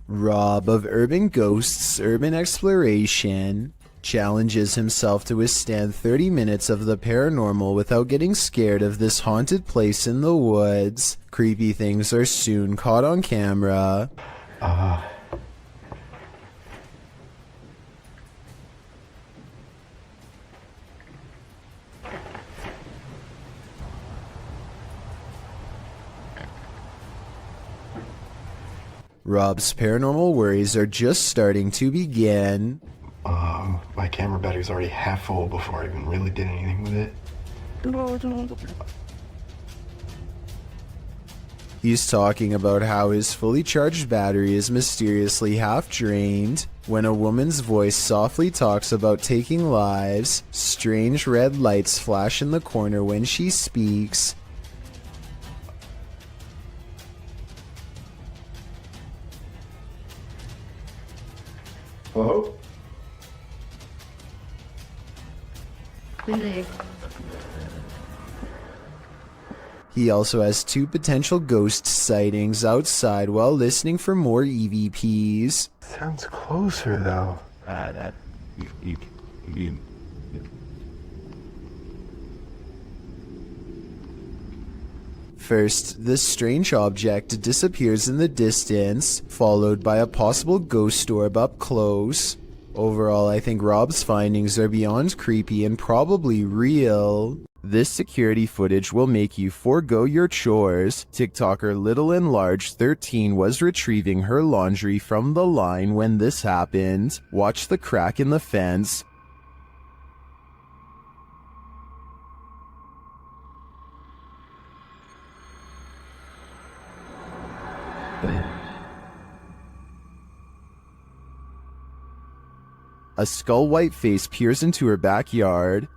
Rob of Urban Ghosts Urban Exploration challenges himself to withstand 30 minutes of the paranormal without getting scared of this haunted place in the woods. Creepy things are soon caught on camera. Rob's paranormal worries are just starting to begin. My camera battery's already half full before I even really did anything with it. He's talking about how his fully charged battery is mysteriously half drained when a woman's voice softly talks about taking lives. Strange red lights flash in the corner when she speaks. Hello? He also has 2 potential ghost sightings outside while listening for more EVPs. Sounds closer though. First, this strange object disappears in the distance, followed by a possible ghost orb up close. Overall, I think Rob's findings are beyond creepy and probably real. This security footage will make you forego your chores. TikToker Little and Large 13 was retrieving her laundry from the line when this happened. Watch the crack in the fence. A skull-white face peers into her backyard.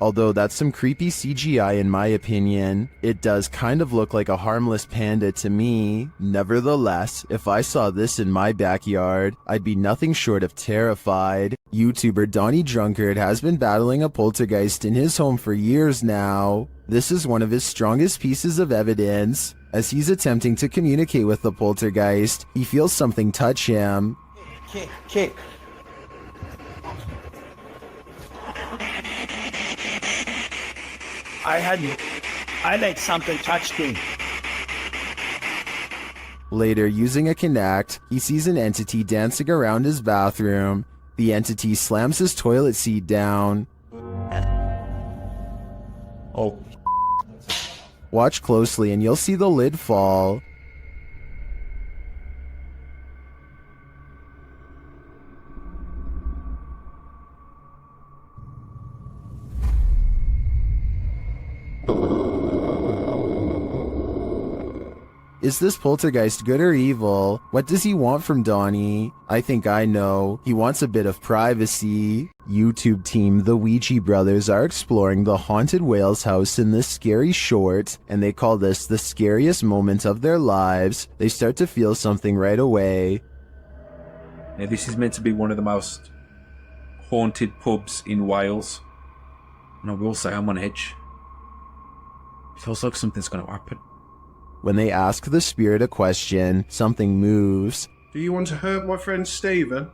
Although that's some creepy CGI in my opinion, it does kind of look like a harmless panda to me. Nevertheless, if I saw this in my backyard, I'd be nothing short of terrified. YouTuber Donnie Drunkard has been battling a poltergeist in his home for years now. This is one of his strongest pieces of evidence. As he's attempting to communicate with the poltergeist, he feels something touch him. Kick. I like something touched me. Later, using a Kinect, he sees an entity dancing around his bathroom. The entity slams his toilet seat down. Oh. Watch closely and you'll see the lid fall. Is this poltergeist good or evil? What does he want from Donnie? I think I know. He wants a bit of privacy. YouTube team The Ouija Brothers are exploring the haunted Wales house in this scary short, and they call this the scariest moment of their lives. They start to feel something right away. Now, this is meant to be one of the most haunted pubs in Wales, and I will say I'm on edge. It feels like something's going to happen. When they ask the spirit a question, something moves. Do you want to hurt my friend Stephen?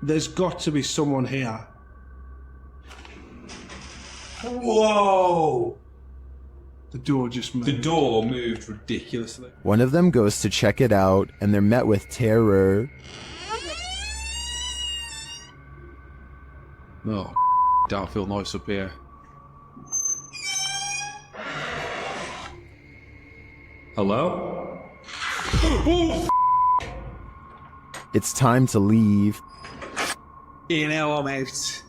There's got to be someone here. Whoa! The door just moved. The door moved ridiculously. One of them goes to check it out, and they're met with terror. Oh, don't feel nice up here. Hello? It's time to leave. You know, I'm out.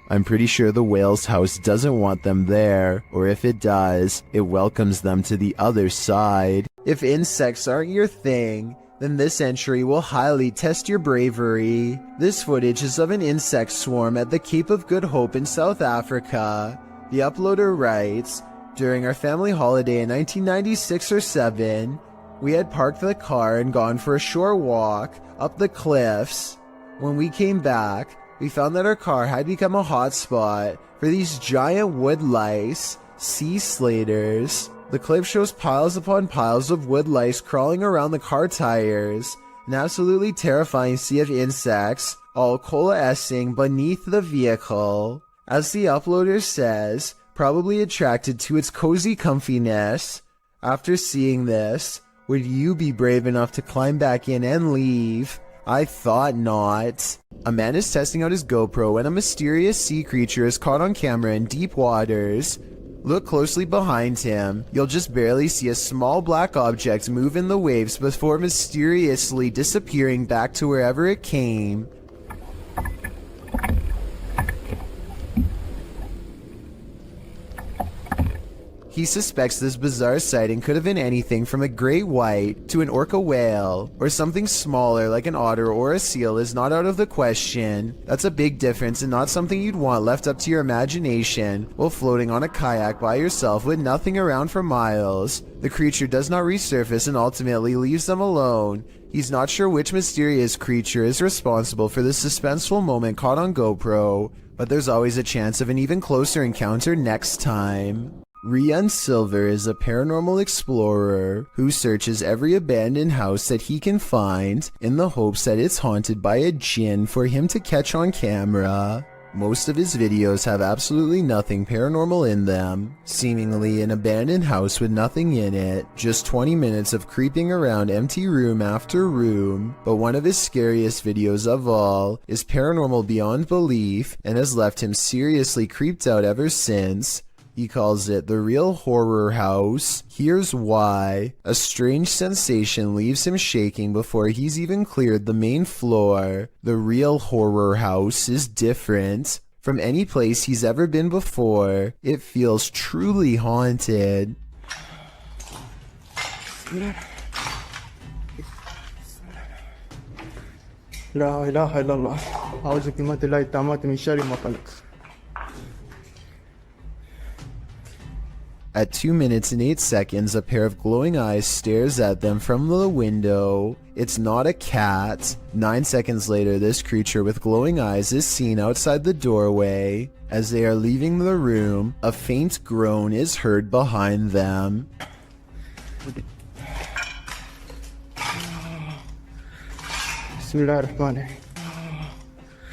I'm pretty sure the Wales house doesn't want them there, or if it does, it welcomes them to the other side. If insects aren't your thing, then this entry will highly test your bravery. This footage is of an insect swarm at the Cape of Good Hope in South Africa. The uploader writes, "During our family holiday in 1996 or 7, We had parked the car and gone for a short walk up the cliffs. When we came back, we found that our car had become a hotspot for these giant wood lice, sea slaters. The clip shows piles upon piles of wood lice crawling around the car tires, an absolutely terrifying sea of insects, all coalescing beneath the vehicle. As the uploader says, probably attracted to its cozy comfiness. After seeing this, would you be brave enough to climb back in and leave? I thought not. A man is testing out his GoPro when a mysterious sea creature is caught on camera in deep waters. Look closely behind him. You'll just barely see a small black object move in the waves before mysteriously disappearing back to wherever it came. He suspects this bizarre sighting could have been anything from a great white to an orca whale, or something smaller like an otter or a seal is not out of the question. That's a big difference and not something you'd want left up to your imagination while floating on a kayak by yourself with nothing around for miles. The creature does not resurface and ultimately leaves them alone. He's not sure which mysterious creature is responsible for this suspenseful moment caught on GoPro, but there's always a chance of an even closer encounter next time. Rian Silver is a paranormal explorer who searches every abandoned house that he can find in the hopes that it's haunted by a djinn for him to catch on camera. Most of his videos have absolutely nothing paranormal in them, seemingly an abandoned house with nothing in it, just 20 minutes of creeping around empty room after room. But one of his scariest videos of all is paranormal beyond belief and has left him seriously creeped out ever since. He calls it the real horror house. Here's why. A strange sensation leaves him shaking before he's even cleared the main floor. The real horror house is different from any place he's ever been before. It feels truly haunted. لا إله إلا الله أعوذ بكلمات الله التامات من شر ما خلق. At 2 minutes and 8 seconds, a pair of glowing eyes stares at them from the window. It's not a cat. 9 seconds later, this creature with glowing eyes is seen outside the doorway. As they are leaving the room, a faint groan is heard behind them. بسم الله الرحمن الرحيم.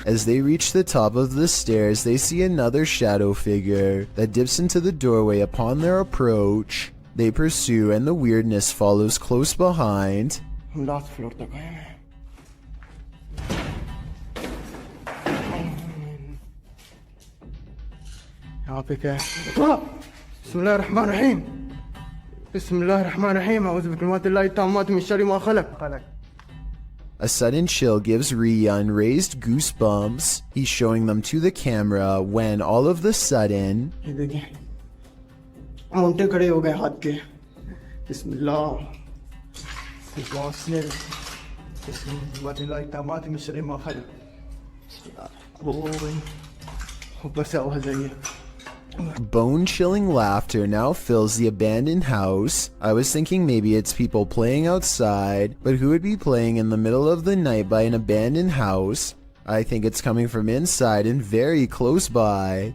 As they reach the top of the stairs, they see another shadow figure that dips into the doorway upon their approach. They pursue and the weirdness follows close behind. last floor تقايم. يعطيك بسم الله الرحمن الرحيم. بسم الله الرحمن الرحيم أعوذ بكلمات الله التامات من شر ما خلق. A sudden chill gives Rian raised goosebumps. He's showing them to the camera when all of the sudden, Monte खड़े हो गए हाथ के. बिस्मिल्लाह. बिस्मिल्लाह. बिस्मिल्लाह التامات من شر ما خلق. بس أوه bone-chilling laughter now fills the abandoned house. I was thinking maybe it's people playing outside, but who would be playing in the middle of the night by an abandoned house? I think it's coming from inside and very close by.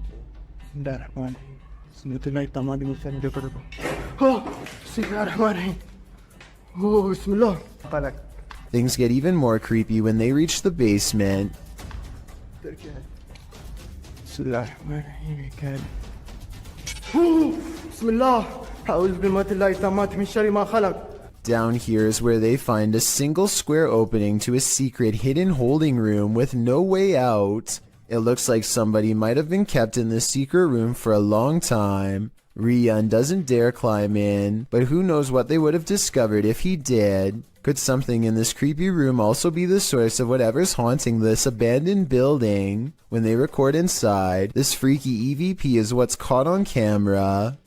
Things get even more creepy when they reach the basement. Down here is where they find a single square opening to a secret hidden holding room with no way out. It looks like somebody might have been kept in this secret room for a long time. Rian doesn't dare climb in, but who knows what they would have discovered if he did. Could something in this creepy room also be the source of whatever's haunting this abandoned building? When they record inside, this freaky EVP is what's caught on camera.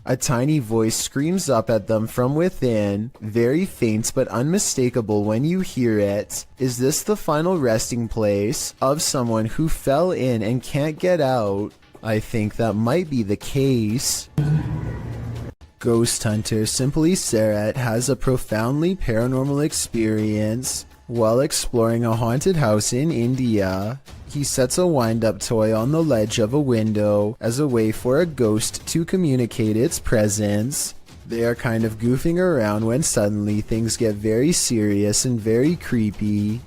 A tiny voice screams up at them from within, very faint but unmistakable when you hear it. Is this the final resting place of someone who fell in and can't get out? I think that might be the case. Ghost hunter Simply Sarat has a profoundly paranormal experience while exploring a haunted house in India. He sets a wind-up toy on the ledge of a window as a way for a ghost to communicate its presence. They are kind of goofing around when suddenly things get very serious and very creepy.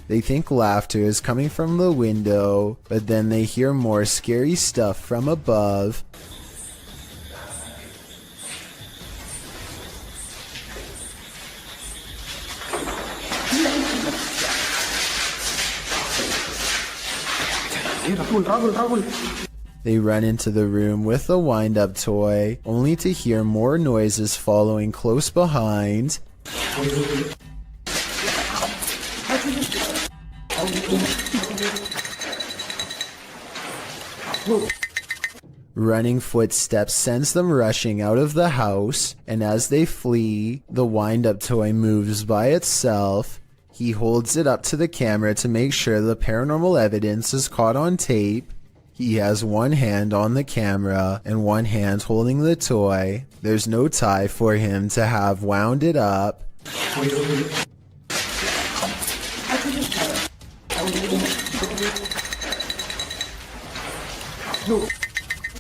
They think laughter is coming from the window, but then they hear more scary stuff from above. They run into the room with the wind-up toy, only to hear more noises following close behind. Running footsteps sends them rushing out of the house, and as they flee, the wind-up toy moves by itself. He holds it up to the camera to make sure the paranormal evidence is caught on tape. He has one hand on the camera and one hand holding the toy. There's no tie for him to have wound it up.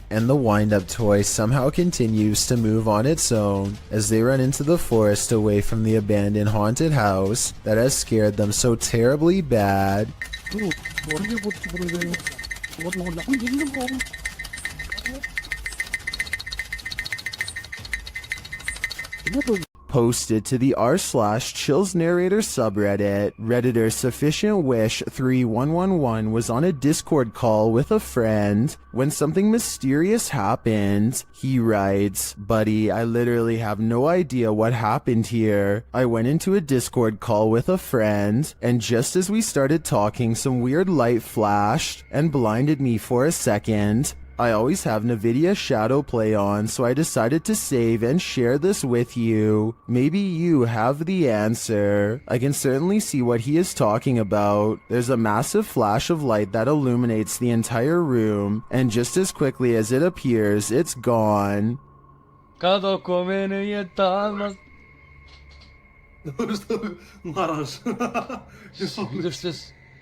And the wind-up toy somehow continues to move on its own as they run into the forest away from the abandoned haunted house that has scared them so terribly bad. Posted to the r/chills narrator subreddit, Redditor Sufficient Wish 3111 was on a Discord call with a friend when something mysterious happened. He writes, "Buddy, I literally have no idea what happened here. I went into a Discord call with a friend, and just as we started talking, some weird light flashed and blinded me for a second. I always have NVIDIA Shadow Play on, so I decided to save and share this with you. Maybe you have the answer." I can certainly see what he is talking about. There's a massive flash of light that illuminates the entire room, and just as quickly as it appears, it's gone.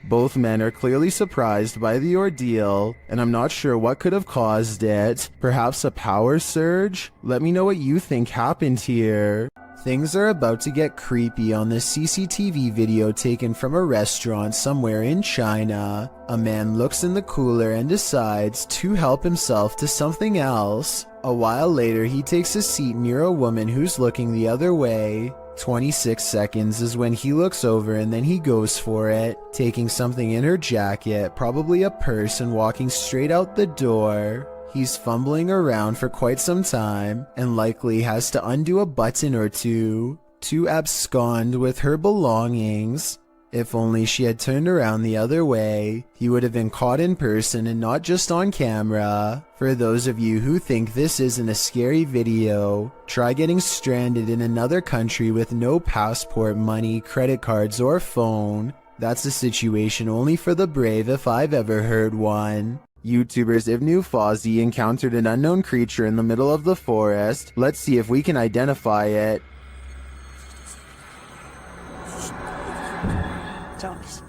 Both men are clearly surprised by the ordeal, and I'm not sure what could have caused it. Perhaps a power surge? Let me know what you think happened here. Things are about to get creepy on this CCTV video taken from a restaurant somewhere in China. A man looks in the cooler and decides to help himself to something else. A while later, he takes a seat near a woman who's looking the other way. 26 seconds is when he looks over and then he goes for it, taking something in her jacket, probably a purse, and walking straight out the door. He's fumbling around for quite some time and likely has to undo a button or two to abscond with her belongings. If only she had turned around the other way, he would have been caught in person and not just on camera. For those of you who think this isn't a scary video, try getting stranded in another country with no passport, money, credit cards, or phone. That's a situation only for the brave if I've ever heard one. YouTubers Ibnu Fawzi encountered an unknown creature in the middle of the forest. Let's see if we can identify it.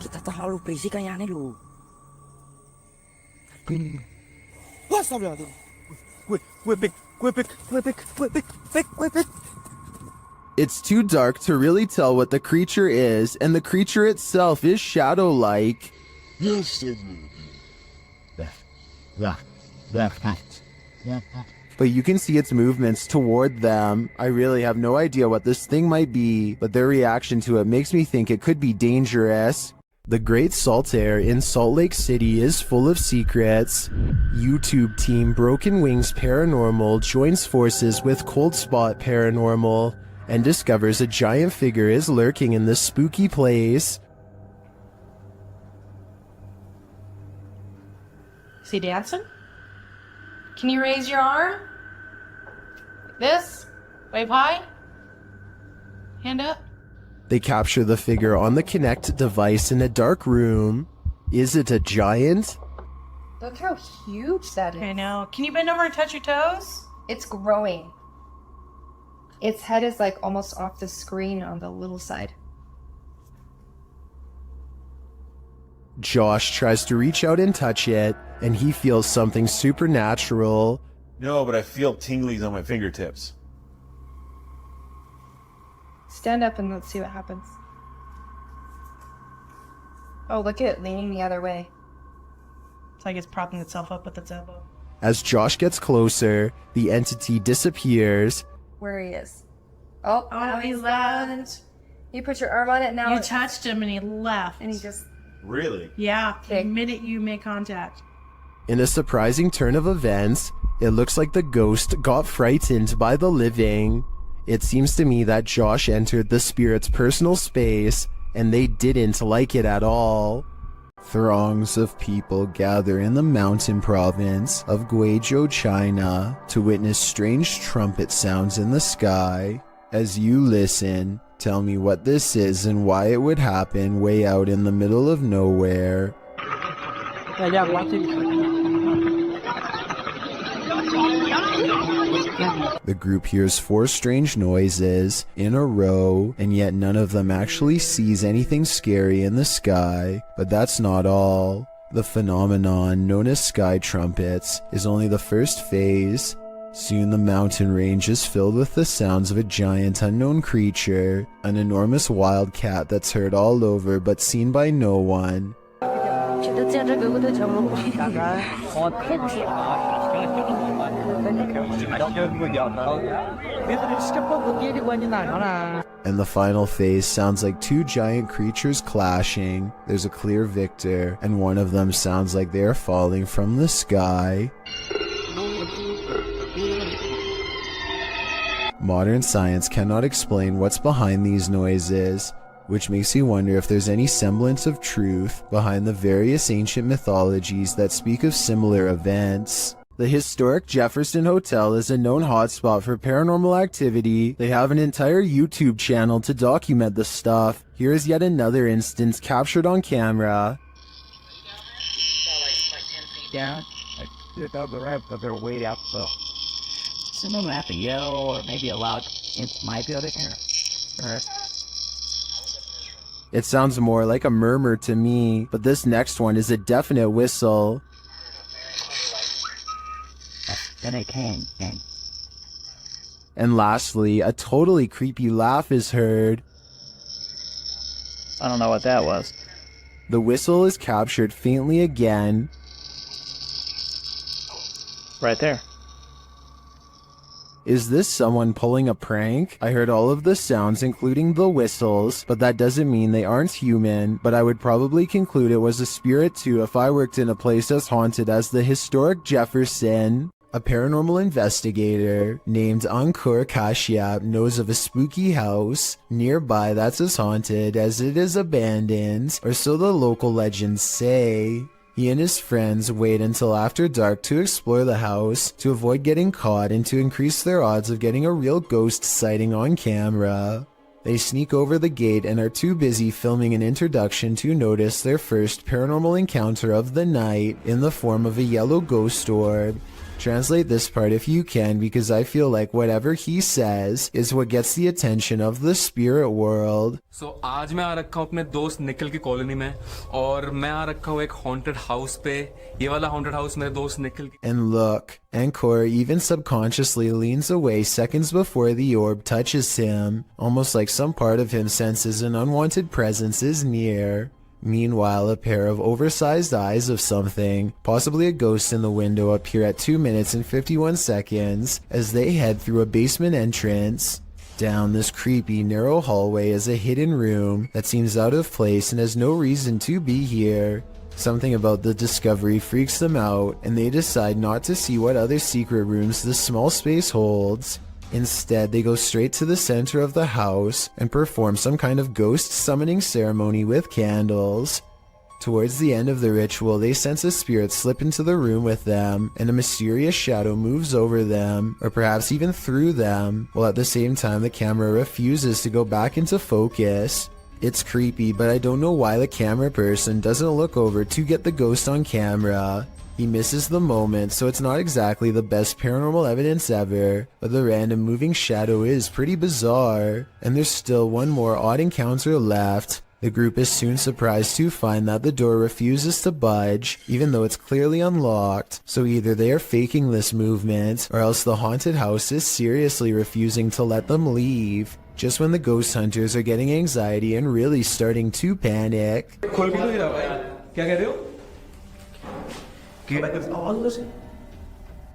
Kita terlalu berisik kayaknya lu. It's too dark to really tell what the creature is, and the creature itself is shadow-like. But you can see its movements toward them. I really have no idea what this thing might be, but their reaction to it makes me think it could be dangerous. The Great Salt Air in Salt Lake City is full of secrets. YouTube team Broken Wings Paranormal joins forces with Cold Spot Paranormal and discovers a giant figure is lurking in this spooky place. Is he dancing? Can you raise your arm? Like this? Wave high? Hand up? They capture the figure on the Kinect device in a dark room. Is it a giant? Look how huge that is. I know. Can you bend over and touch your toes? It's growing. Its head is like almost off the screen on the little side. Josh tries to reach out and touch it, and he feels something supernatural. No, but I feel tinglies on my fingertips. Stand up and let's see what happens. Oh, look at it leaning the other way. It's like it's propping itself up with its elbow. As Josh gets closer, the entity disappears. Where he is. Oh, Oh, he left. You put your arm on it now. You touched him and he left. And he just... Really? Yeah, Okay. the minute you make contact. In a surprising turn of events, it looks like the ghost got frightened by the living. It seems to me that Josh entered the spirit's personal space, and they didn't like it at all. Throngs of people gather in the mountain province of Guizhou, China, to witness strange trumpet sounds in the sky. As you listen, tell me what this is and why it would happen way out in the middle of nowhere. The group hears 4 strange noises in a row, and yet none of them actually sees anything scary in the sky. But that's not all. The phenomenon known as sky trumpets is only the first phase. Soon the mountain range is filled with the sounds of a giant unknown creature, an enormous wild cat that's heard all over but seen by no one. And the final phase sounds like 2 giant creatures clashing. There's a clear victor, and one of them sounds like they are falling from the sky. Modern science cannot explain what's behind these noises, which makes you wonder if there's any semblance of truth behind the various ancient mythologies that speak of similar events. The historic Jefferson Hotel is a known hotspot for paranormal activity. They have an entire YouTube channel to document the stuff. Here is yet another instance captured on camera. Down. I took the ramp, but they're way out slow. Someone will have to yell, or maybe a loud might be able to hear. It sounds more like a murmur to me, but this next one is a definite whistle. Then it came. And lastly, a totally creepy laugh is heard. I don't know what that was. The whistle is captured faintly again. Right there. Is this someone pulling a prank? I heard all of the sounds, including the whistles, but that doesn't mean they aren't human. But I would probably conclude it was a spirit too if I worked in a place as haunted as the historic Jefferson. A paranormal investigator named Ankur Kashyap knows of a spooky house nearby that's as haunted as it is abandoned, or so the local legends say. He and his friends wait until after dark to explore the house to avoid getting caught and to increase their odds of getting a real ghost sighting on camera. They sneak over the gate and are too busy filming an introduction to notice their first paranormal encounter of the night in the form of a yellow ghost orb. Translate this part if you can, because I feel like whatever he says is what gets the attention of the spirit world. So आज मैं आ रखा हूँ अपने दोस्त निखिल की colony में और मैं आ रखा हूँ एक haunted house पे ये वाला haunted house मेरे दोस्त निखिल की And look, Ankor even subconsciously leans away seconds before the orb touches him, almost like some part of him senses an unwanted presence is near. Meanwhile, a pair of oversized eyes of something, possibly a ghost in the window, appear at 2 minutes and 51 seconds as they head through a basement entrance. Down this creepy, narrow hallway is a hidden room that seems out of place and has no reason to be here. Something about the discovery freaks them out, and they decide not to see what other secret rooms this small space holds. Instead, they go straight to the center of the house and perform some kind of ghost summoning ceremony with candles. Towards the end of the ritual, they sense a spirit slip into the room with them, and a mysterious shadow moves over them, or perhaps even through them, while at the same time the camera refuses to go back into focus. It's creepy, but I don't know why the camera person doesn't look over to get the ghost on camera. He misses the moment, so it's not exactly the best paranormal evidence ever, but the random moving shadow is pretty bizarre. And there's still one more odd encounter left. The group is soon surprised to find that the door refuses to budge, even though it's clearly unlocked. So either they are faking this movement, or else the haunted house is seriously refusing to let them leave. Just when the ghost hunters are getting anxiety and really starting to panic.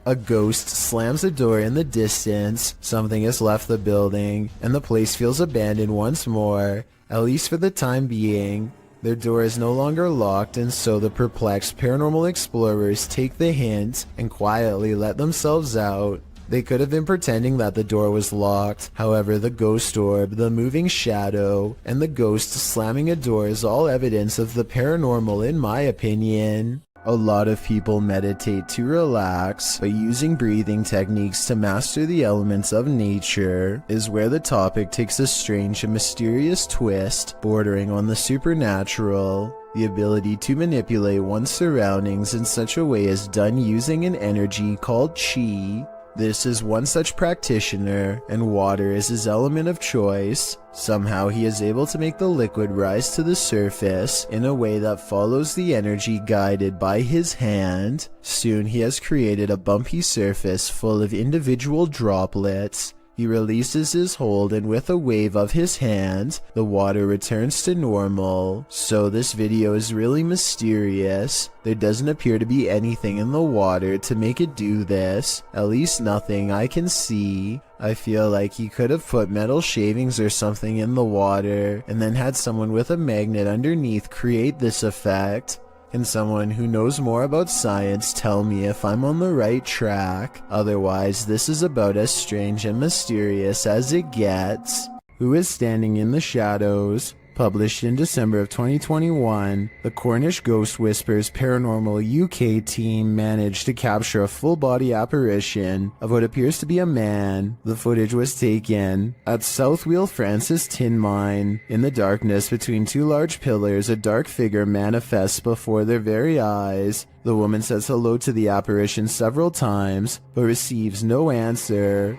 A ghost slams a door in the distance, something has left the building, and the place feels abandoned once more, at least for the time being. Their door is no longer locked, and so the perplexed paranormal explorers take the hint and quietly let themselves out. They could have been pretending that the door was locked. However, the ghost orb, the moving shadow, and the ghost slamming a door is all evidence of the paranormal in my opinion. A lot of people meditate to relax, but using breathing techniques to master the elements of nature is where the topic takes a strange and mysterious twist, bordering on the supernatural. The ability to manipulate one's surroundings in such a way is done using an energy called chi. This is one such practitioner, and water is his element of choice. Somehow he is able to make the liquid rise to the surface in a way that follows the energy guided by his hand. Soon he has created a bumpy surface full of individual droplets. He releases his hold, and with a wave of his hand, the water returns to normal. So this video is really mysterious. There doesn't appear to be anything in the water to make it do this, at least nothing I can see. I feel like he could have put metal shavings or something in the water, and then had someone with a magnet underneath create this effect. Can someone who knows more about science tell me if I'm on the right track? Otherwise, this is about as strange and mysterious as it gets. Who is standing in the shadows? Published in December of 2021, the Cornish Ghost Whispers Paranormal UK team managed to capture a full-body apparition of what appears to be a man. The footage was taken at South Wheel Francis Tin Mine. In the darkness between two large pillars, a dark figure manifests before their very eyes. The woman says hello to the apparition several times, but receives no answer.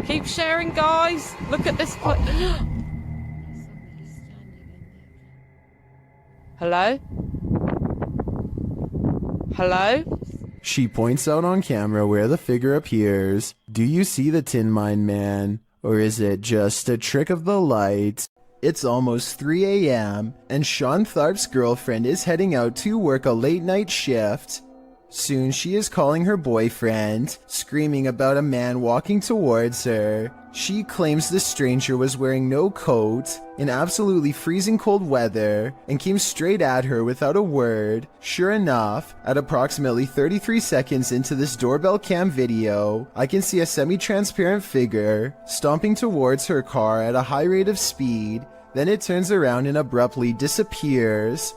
Keep sharing, guys! Look at this Hello? Hello? She points out on camera where the figure appears. Do you see the Tin Mine Man? Or is it just a trick of the light? It's almost 3 a.m. and Sean Tharp's girlfriend is heading out to work a late night shift. Soon she is calling her boyfriend, screaming about a man walking towards her. She claims the stranger was wearing no coat in absolutely freezing cold weather and came straight at her without a word. Sure enough, at approximately 33 seconds into this doorbell cam video, I can see a semi-transparent figure stomping towards her car at a high rate of speed. Then it turns around and abruptly disappears.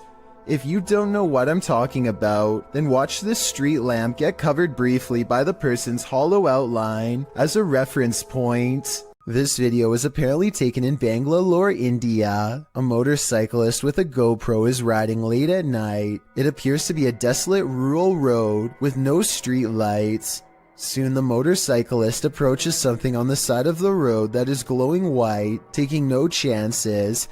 If you don't know what I'm talking about, then watch this street lamp get covered briefly by the person's hollow outline as a reference point. This video was apparently taken in Bangalore, India. A motorcyclist with a GoPro is riding late at night. It appears to be a desolate rural road with no street lights. Soon the motorcyclist approaches something on the side of the road that is glowing white, taking no chances.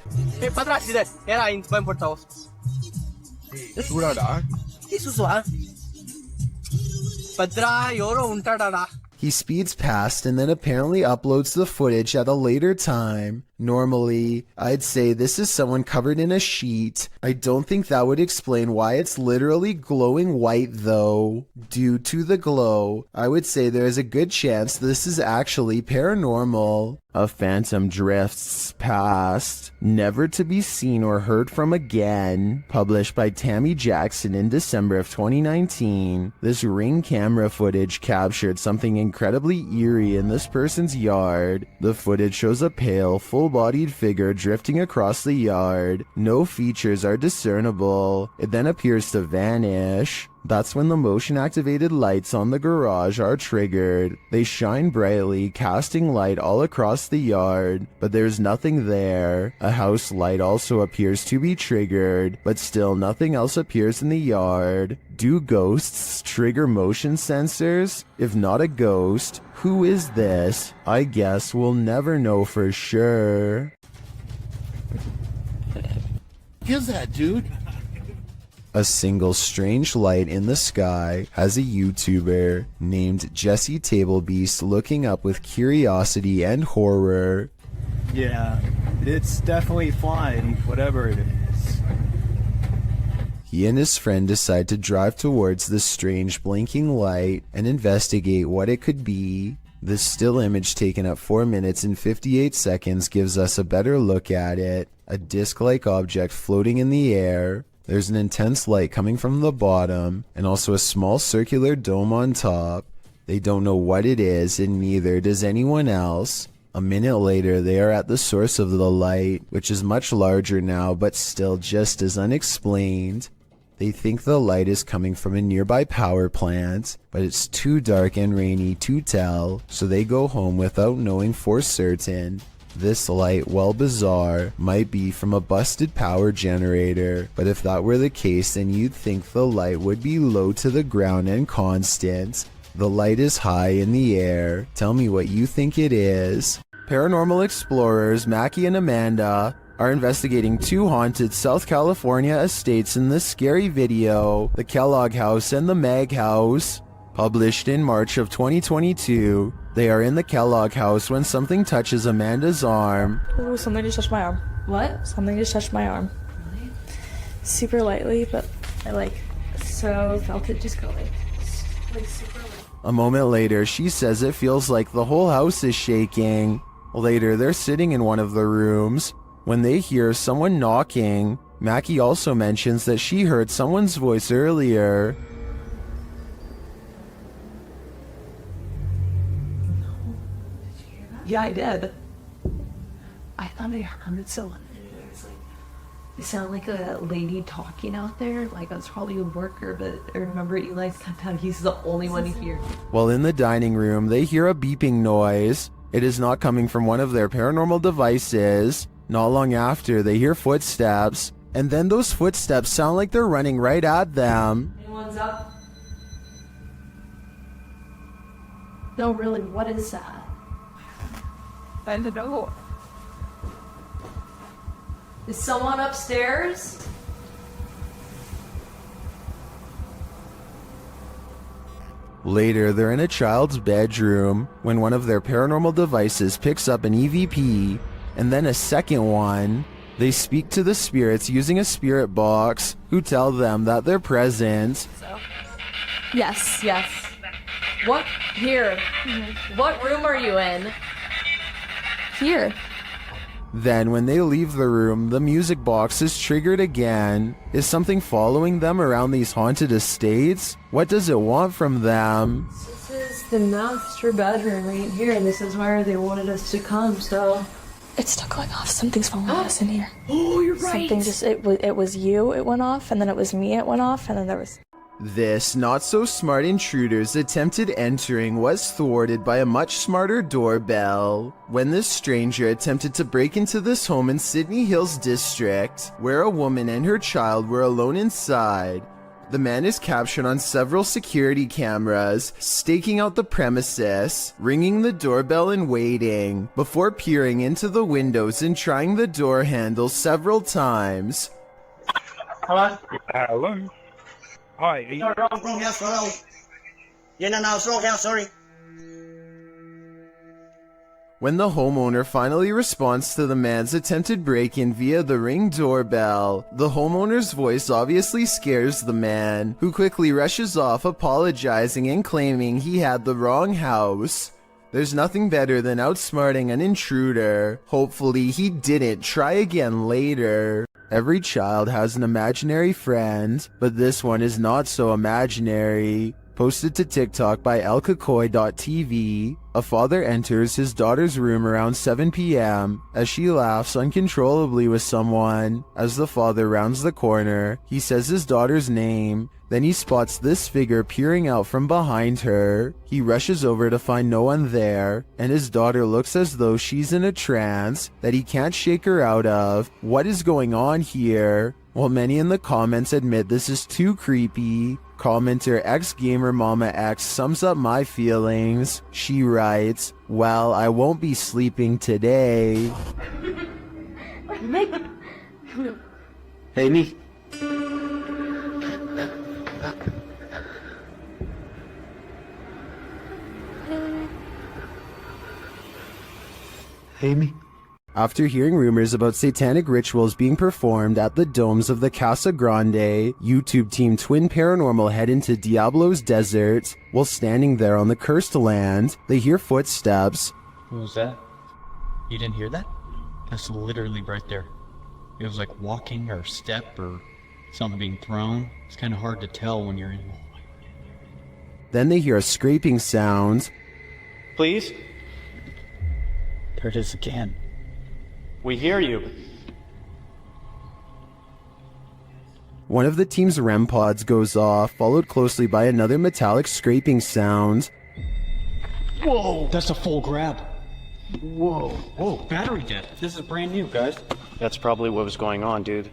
He speeds past and then apparently uploads the footage at a later time. Normally, I'd say this is someone covered in a sheet. I don't think that would explain why it's literally glowing white though. Due to the glow, I would say there is a good chance this is actually paranormal. A phantom drifts past, never to be seen or heard from again. Published by Tammy Jackson in December of 2019. This Ring camera footage captured something incredibly eerie in this person's yard. The footage shows a pale, full full-bodied figure drifting across the yard. No features are discernible. It then appears to vanish. That's when the motion-activated lights on the garage are triggered. They shine brightly, casting light all across the yard, but there's nothing there. A house light also appears to be triggered, but still nothing else appears in the yard. Do ghosts trigger motion sensors? If not a ghost, who is this? I guess we'll never know for sure. Who's that, dude? A single strange light in the sky has a YouTuber named Jesse Tablebeast looking up with curiosity and horror. Yeah, it's definitely flying, whatever it is. He and his friend decide to drive towards the strange blinking light and investigate what it could be. This still image taken at 4 minutes and 58 seconds gives us a better look at it. A disc-like object floating in the air. There's an intense light coming from the bottom, and also a small circular dome on top. They don't know what it is, and neither does anyone else. A minute later, they are at the source of the light, which is much larger now, but still just as unexplained. They think the light is coming from a nearby power plant, but it's too dark and rainy to tell, so they go home without knowing for certain. This light, while bizarre, might be from a busted power generator, but if that were the case, then you'd think the light would be low to the ground and constant. The light is high in the air. Tell me what you think it is. Paranormal explorers Mackie and Amanda are investigating 2 haunted South California estates in this scary video, the Kellogg House and the Mag House. Published in March of 2022, they are in the Kellogg House when something touches Amanda's arm. Oh, something just touched my arm. What? Something just touched my arm. Really? Super lightly, but I felt it just go like super light. A moment later, she says it feels like the whole house is shaking. Later, they're sitting in one of the rooms when they hear someone knocking. Mackie also mentions that she heard someone's voice earlier. Yeah, I did. I thought I heard someone. It sounded like a lady talking out there. Like I was probably a worker, but I remember Eli's contact. He's the only one to hear. While in the dining room, they hear a beeping noise. It is not coming from one of their paranormal devices. Not long after, they hear footsteps, and then those footsteps sound like they're running right at them. Anyone's up? No, really, what is that? I don't know. Is someone upstairs? Later, they're in a child's bedroom when one of their paranormal devices picks up an EVP, and then a second one. They speak to the spirits using a spirit box, who tell them that they're present. Yes. What? Here. What room are you in? Here. Then, when they leave the room, the music box is triggered again. Is something following them around these haunted estates? What does it want from them? This is the master bedroom right here, and this is where they wanted us to come, so... It's still going off. Something's following us in here. Oh, you're right. Something just... It was you, it went off, and then it was me, it went off, and then there was... This not-so-smart intruder's attempted entering was thwarted by a much smarter doorbell. When this stranger attempted to break into this home in Sydney Hills District, where a woman and her child were alone inside, the man is captured on several security cameras, staking out the premises, ringing the doorbell and waiting, before peering into the windows and trying the door handle several times. Hello? Hello? Hi, are you... No, wrong house, wrong. Yeah, no, it's wrong house, sorry. When the homeowner finally responds to the man's attempted break-in via the Ring doorbell, the homeowner's voice obviously scares the man, who quickly rushes off apologizing and claiming he had the wrong house. There's nothing better than outsmarting an intruder. Hopefully he didn't try again later. Every child has an imaginary friend, but this one is not so imaginary. Posted to TikTok by elkakoy.tv, a father enters his daughter's room around 7 p.m. as she laughs uncontrollably with someone. As the father rounds the corner, he says his daughter's name. Then he spots this figure peering out from behind her. He rushes over to find no one there, and his daughter looks as though she's in a trance that he can't shake her out of. What is going on here? While many in the comments admit this is too creepy, commenter xgamermamax sums up my feelings. She writes, "Well, I won't be sleeping today." Hey, me. Amy? After hearing rumors about satanic rituals being performed at the domes of the Casa Grande, YouTube team Twin Paranormal head into Diablos Desert. While standing there on the cursed land, they hear footsteps. What was that? You didn't hear that? That's literally right there. It was like walking or step or something being thrown. It's kind of hard to tell when you're in. Then they hear a scraping sound. Please? There it is again. We hear you. One of the team's REM pods goes off, followed closely by another metallic scraping sound. Whoa! That's a full grab. Whoa. Whoa, battery dead. This is brand new, guys. That's probably what was going on, dude.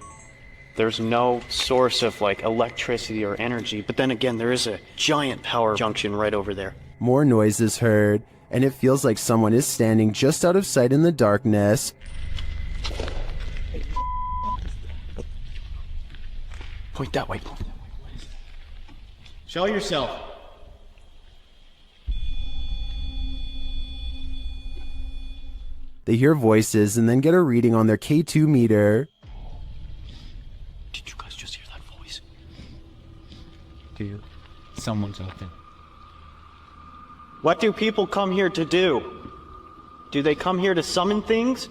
There's no source of, like, electricity or energy, but then again, there is a giant power junction right over there. More noise is heard, and it feels like someone is standing just out of sight in the darkness. Point that way. Show yourself. They hear voices and then get a reading on their K2 meter. Did you guys just hear that voice? Dude, someone's out there. What do people come here to do? Do they come here to summon things?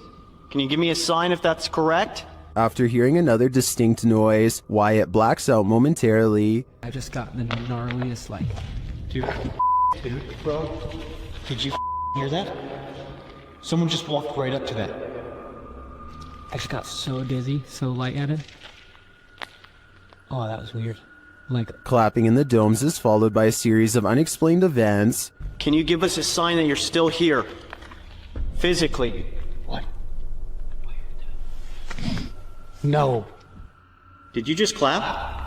Can you give me a sign if that's correct? After hearing another distinct noise, Wyatt blacks out momentarily. I just got the gnarliest, like... Dude, bro, did you hear that? Someone just walked right up to that. I just got so dizzy, so lightheaded. Oh, that was weird. Like... Clapping in the domes is followed by a series of unexplained events. Can you give us a sign that you're still here? Physically. What? No. Did you just clap?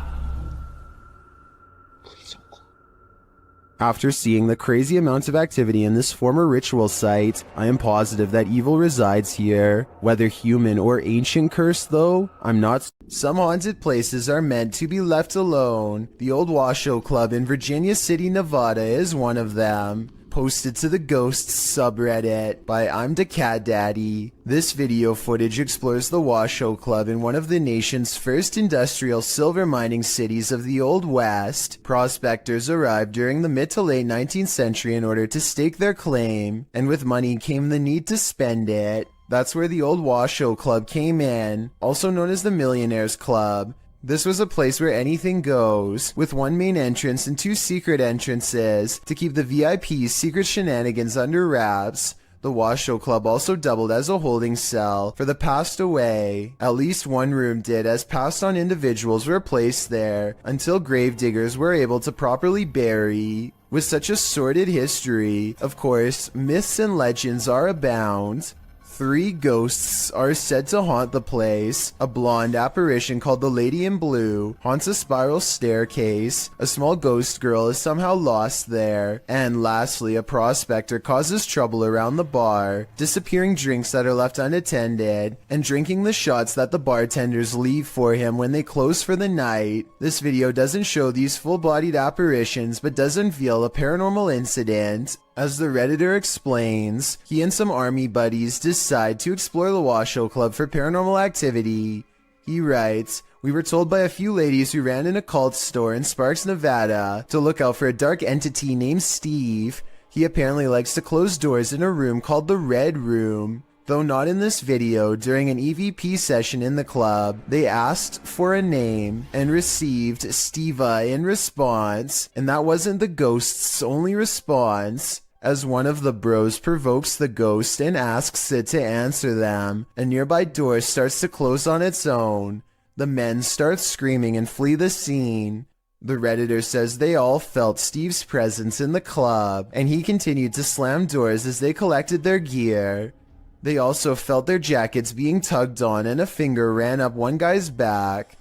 After seeing the crazy amount of activity in this former ritual site, I am positive that evil resides here. Whether human or ancient curse, though, I'm not. Some haunted places are meant to be left alone. The old Washoe Club in Virginia City, Nevada is one of them. Posted to the Ghosts subreddit by I'm the Cat Daddy. This video footage explores the Washoe Club in one of the nation's first industrial silver mining cities of the Old West. Prospectors arrived during the mid to late 19th century in order to stake their claim, and with money came the need to spend it. That's where the old Washoe Club came in, also known as the Millionaires Club. This was a place where anything goes, with one main entrance and two secret entrances to keep the VIP's secret shenanigans under wraps. The Washoe Club also doubled as a holding cell for the passed away. At least one room did, as passed on individuals were placed there until gravediggers were able to properly bury. With such a sordid history, of course, myths and legends are abound. 3 ghosts are said to haunt the place. A blonde apparition called the Lady in Blue haunts a spiral staircase. A small ghost girl is somehow lost there. And lastly, a prospector causes trouble around the bar, disappearing drinks that are left unattended, and drinking the shots that the bartenders leave for him when they close for the night. This video doesn't show these full-bodied apparitions, but does unveil a paranormal incident. As the Redditor explains, he and some army buddies decide to explore the Washoe Club for paranormal activity. He writes, "We were told by a few ladies who ran an occult store in Sparks, Nevada, to look out for a dark entity named Steve. He apparently likes to close doors in a room called the Red Room. Though not in this video, during an EVP session in the club, they asked for a name and received Steva in response, and that wasn't the ghost's only response. As one of the bros provokes the ghost and asks it to answer them, a nearby door starts to close on its own. The men start screaming and flee the scene. The Redditor says they all felt Steve's presence in the club, and he continued to slam doors as they collected their gear. They also felt their jackets being tugged on and a finger ran up one guy's back.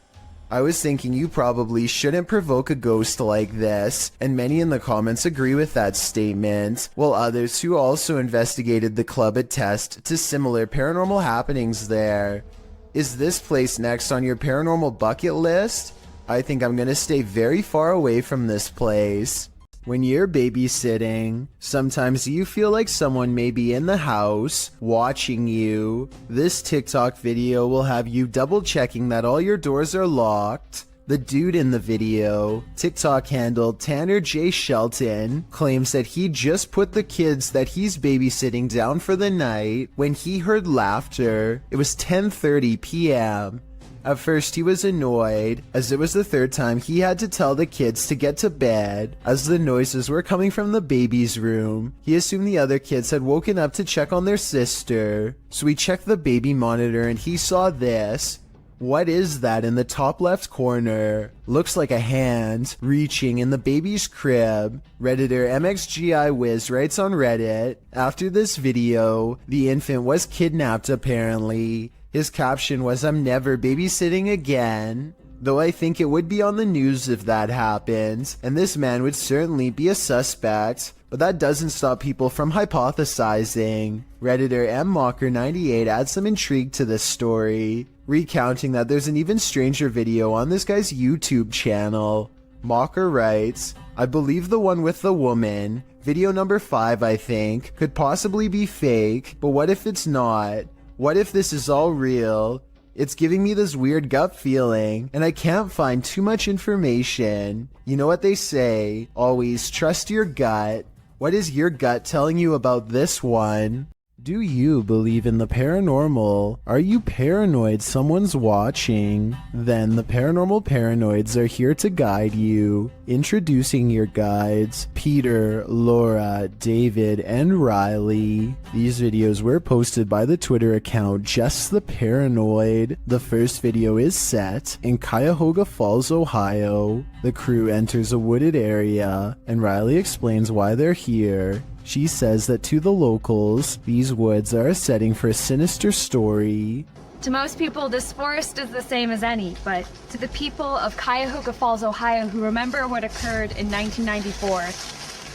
I was thinking you probably shouldn't provoke a ghost like this, and many in the comments agree with that statement, while others who also investigated the club attest to similar paranormal happenings there. Is this place next on your paranormal bucket list? I think I'm gonna stay very far away from this place. When you're babysitting, sometimes you feel like someone may be in the house, watching you. This TikTok video will have you double checking that all your doors are locked. The dude in the video, TikTok handle Tanner J. Shelton, claims that he just put the kids that he's babysitting down for the night when he heard laughter. It was 10:30 p.m. At first he was annoyed, as it was the third time he had to tell the kids to get to bed, as the noises were coming from the baby's room. He assumed the other kids had woken up to check on their sister, so he checked the baby monitor and he saw this. What is that in the top left corner? Looks like a hand reaching in the baby's crib. Redditor MXGI Wiz writes on Reddit, after this video, the infant was kidnapped apparently. His caption was, "I'm never babysitting again." Though I think it would be on the news if that happened, and this man would certainly be a suspect, but that doesn't stop people from hypothesizing. Redditor MMocker98 adds some intrigue to this story, recounting that there's an even stranger video on this guy's YouTube channel. Mocker writes, "I believe the one with the woman, video number 5 I think, could possibly be fake, but what if it's not? What if this is all real? It's giving me this weird gut feeling, and I can't find too much information. You know what they say, always trust your gut. What is your gut telling you about this one? Do you believe in the paranormal? Are you paranoid someone's watching? Then the Paranormal Paranoids are here to guide you. Introducing your guides, Peter, Laura, David, and Riley. These videos were posted by the Twitter account Just the Paranoid. The first video is set in Cuyahoga Falls, Ohio. The crew enters a wooded area, and Riley explains why they're here. She says that to the locals, these woods are a setting for a sinister story. To most people, this forest is the same as any, but to the people of Cuyahoga Falls, Ohio, who remember what occurred in 1994,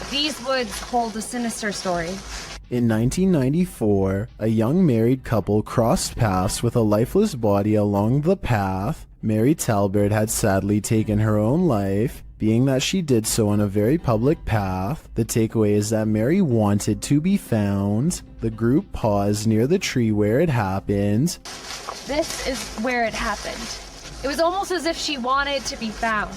these woods hold a sinister story. In 1994, a young married couple crossed paths with a lifeless body along the path. Mary Talbert had sadly taken her own life. Being that she did so on a very public path, the takeaway is that Mary wanted to be found. The group paused near the tree where it happened. This is where it happened. It was almost as if she wanted to be found,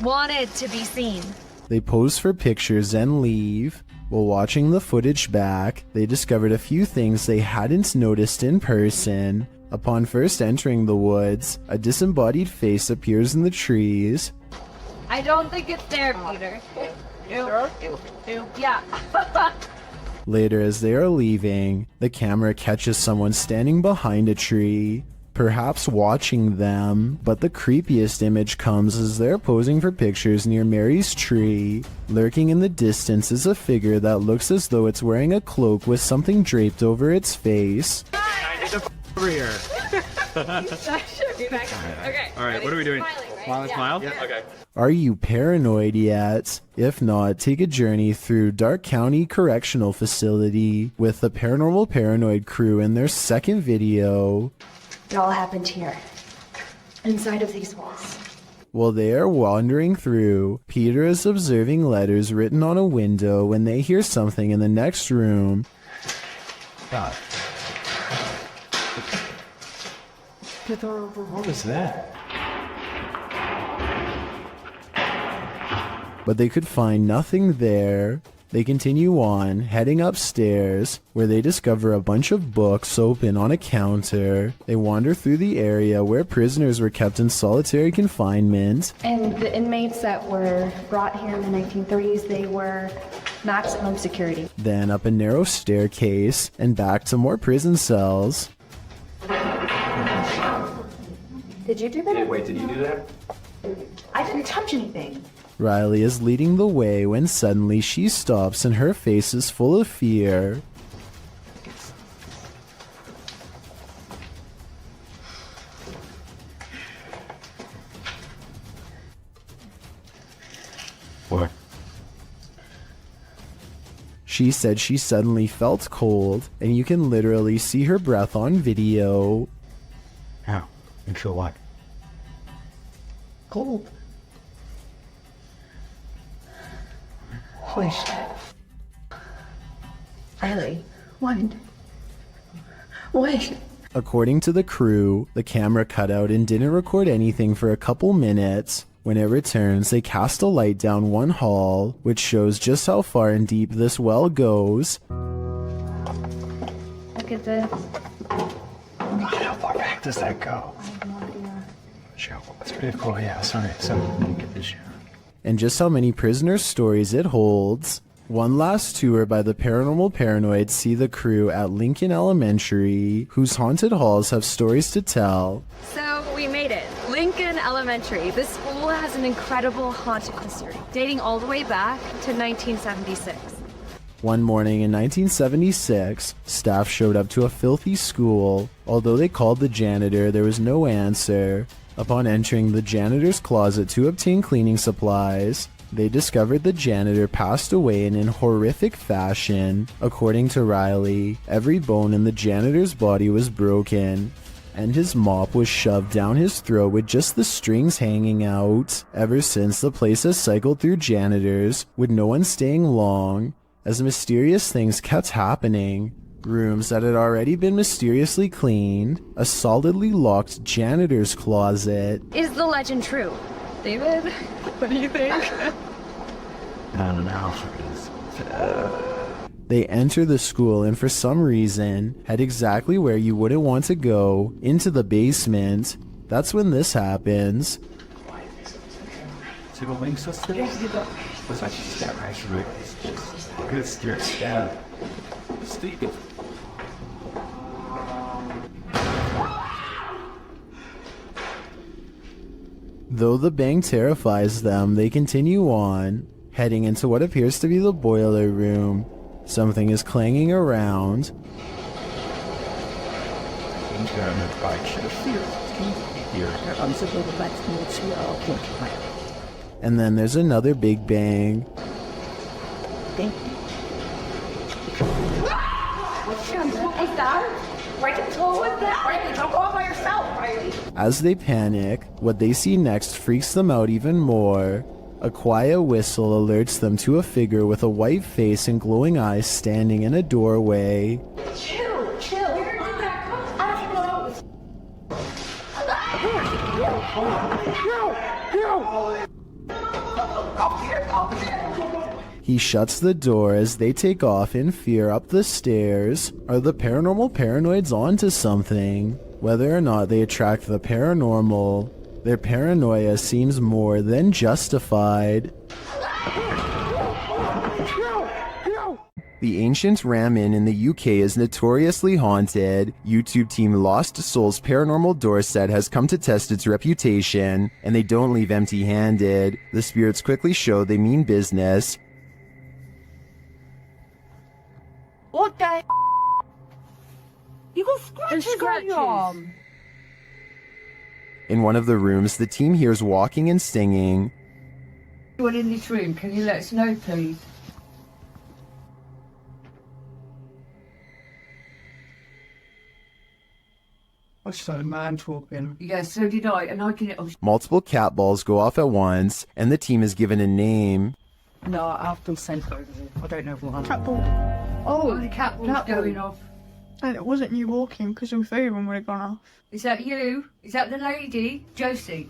wanted to be seen. They pose for pictures and leave. While watching the footage back, they discovered a few things they hadn't noticed in person. Upon first entering the woods, a disembodied face appears in the trees. I don't think it's there, Peter. Yeah. Later, as they are leaving, the camera catches someone standing behind a tree, perhaps watching them, but the creepiest image comes as they're posing for pictures near Mary's tree. Lurking in the distance is a figure that looks as though it's wearing a cloak with something draped over its face. Over here. Okay. Alright, what are we doing? Smile? Yeah. Okay. Are you paranoid yet? If not, take a journey through Dark County Correctional Facility with the Paranormal Paranoid crew in their second video. It all happened here, inside of these walls. While they are wandering through, Peter is observing letters written on a window when they hear something in the next room. God. What was that? But they could find nothing there. They continue on, heading upstairs, where they discover a bunch of books open on a counter. They wander through the area where prisoners were kept in solitary confinement. And the inmates that were brought here in the 1930s, they were maximum security. Then up a narrow staircase, and back to more prison cells. Did you do that? Wait, did you do that? I didn't touch anything. Riley is leading the way when suddenly she stops and her face is full of fear. What? She said she suddenly felt cold, and you can literally see her breath on video. How? You feel what? Cold. Holy shit. Riley, what? What? According to the crew, the camera cut out and didn't record anything for a couple minutes. When it returns, they cast a light down one hall, which shows just how far and deep this well goes. Look at this. How far back does that go? I have no idea. That's pretty cool, yeah, sorry. So, let me get this. And just how many prisoners' stories it holds. One last tour by the paranormal paranoids see the crew at Lincoln Elementary, whose haunted halls have stories to tell. So we made it. Lincoln Elementary. This school has an incredible haunted history, dating all the way back to 1976. One morning in 1976, staff showed up to a filthy school. Although they called the janitor, there was no answer. Upon entering the janitor's closet to obtain cleaning supplies, they discovered the janitor passed away in horrific fashion. According to Riley, every bone in the janitor's body was broken, and his mop was shoved down his throat with just the strings hanging out. Ever since, the place has cycled through janitors, with no one staying long, as mysterious things kept happening. Rooms that had already been mysteriously cleaned, a solidly locked janitor's closet. Is the legend true? David, what do you think? I don't know. They enter the school and for some reason head exactly where you wouldn't want to go, into the basement. That's when this happens. Though the bang terrifies them, they continue on, heading into what appears to be the boiler room. Something is clanging around. And then there's another big bang. As they panic, what they see next freaks them out even more. A quiet whistle alerts them to a figure with a white face and glowing eyes standing in a doorway. Chill, chill. He shuts the door as they take off in fear up the stairs. Are the paranormal paranoids onto something? Whether or not they attract the paranormal, their paranoia seems more than justified. The ancient Ram Inn in the UK is notoriously haunted. YouTube team Lost Souls Paranormal Dorset has come to test its reputation, and they don't leave empty-handed. The spirits quickly show they mean business. What the? You got scratches on your arm. In one of the rooms, the team hears walking and singing. Anyone in this room, can you let us know, please? I saw a man talking. Yeah, so did I, and I didn't. Multiple cat balls go off at once, and the team is given a name. No, I've been sent over there. I don't know what. Cat ball. Oh, the cat ball's going off. And it wasn't you walking, because your phone would have gone off. Is that you? Is that the lady? Josie?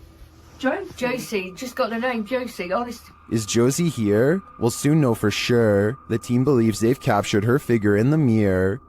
Josie, just got the name Josie, honest. Is Josie here? We'll soon know for sure. The team believes they've captured her figure in the mirror.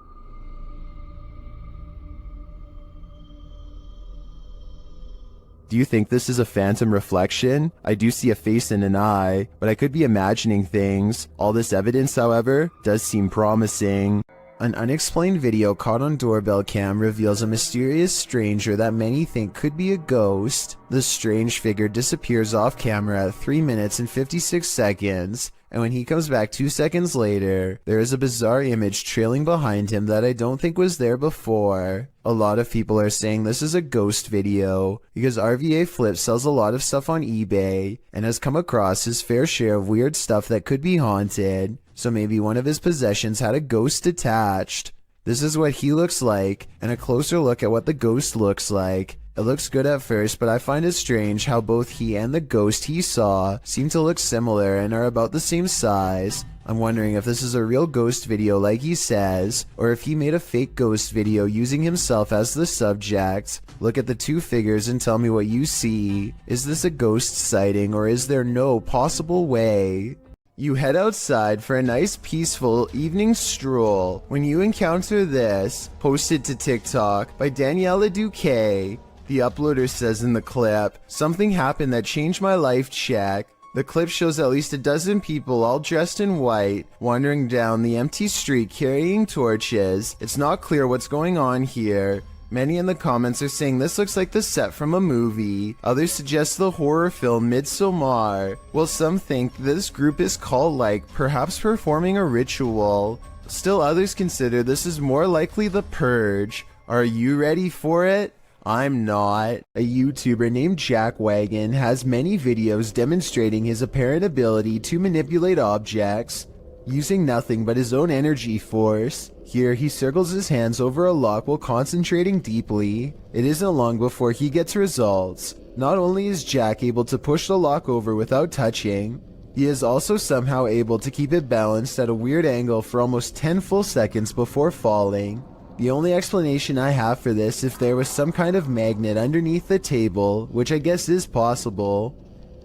Do you think this is a phantom reflection? I do see a face and an eye, but I could be imagining things. All this evidence, however, does seem promising. An unexplained video caught on doorbell cam reveals a mysterious stranger that many think could be a ghost. The strange figure disappears off camera at 3 minutes and 56 seconds, and when he comes back 2 seconds later, there is a bizarre image trailing behind him that I don't think was there before. A lot of people are saying this is a ghost video because RVA Flip sells a lot of stuff on eBay and has come across his fair share of weird stuff that could be haunted. So maybe one of his possessions had a ghost attached. This is what he looks like, and a closer look at what the ghost looks like. It looks good at first, but I find it strange how both he and the ghost he saw seem to look similar and are about the same size. I'm wondering if this is a real ghost video like he says, or if he made a fake ghost video using himself as the subject. Look at the two figures and tell me what you see. Is this a ghost sighting, or is there no possible way? You head outside for a nice peaceful evening stroll when you encounter this, posted to TikTok by Daniela Duque. The uploader says in the clip, "Something happened that changed my life, check." The clip shows at least a dozen people all dressed in white, wandering down the empty street carrying torches. It's not clear what's going on here. Many in the comments are saying this looks like the set from a movie. Others suggest the horror film Midsommar. While some think this group is cult-like, perhaps performing a ritual. Still others consider this is more likely the Purge. Are you ready for it? I'm not. A YouTuber named Wagon has many videos demonstrating his apparent ability to manipulate objects using nothing but his own energy force. Here he circles his hands over a lock while concentrating deeply. It isn't long before he gets results. Not only is Jack able to push the lock over without touching, he is also somehow able to keep it balanced at a weird angle for almost 10 full seconds before falling. The only explanation I have for this if there was some kind of magnet underneath the table, which I guess is possible.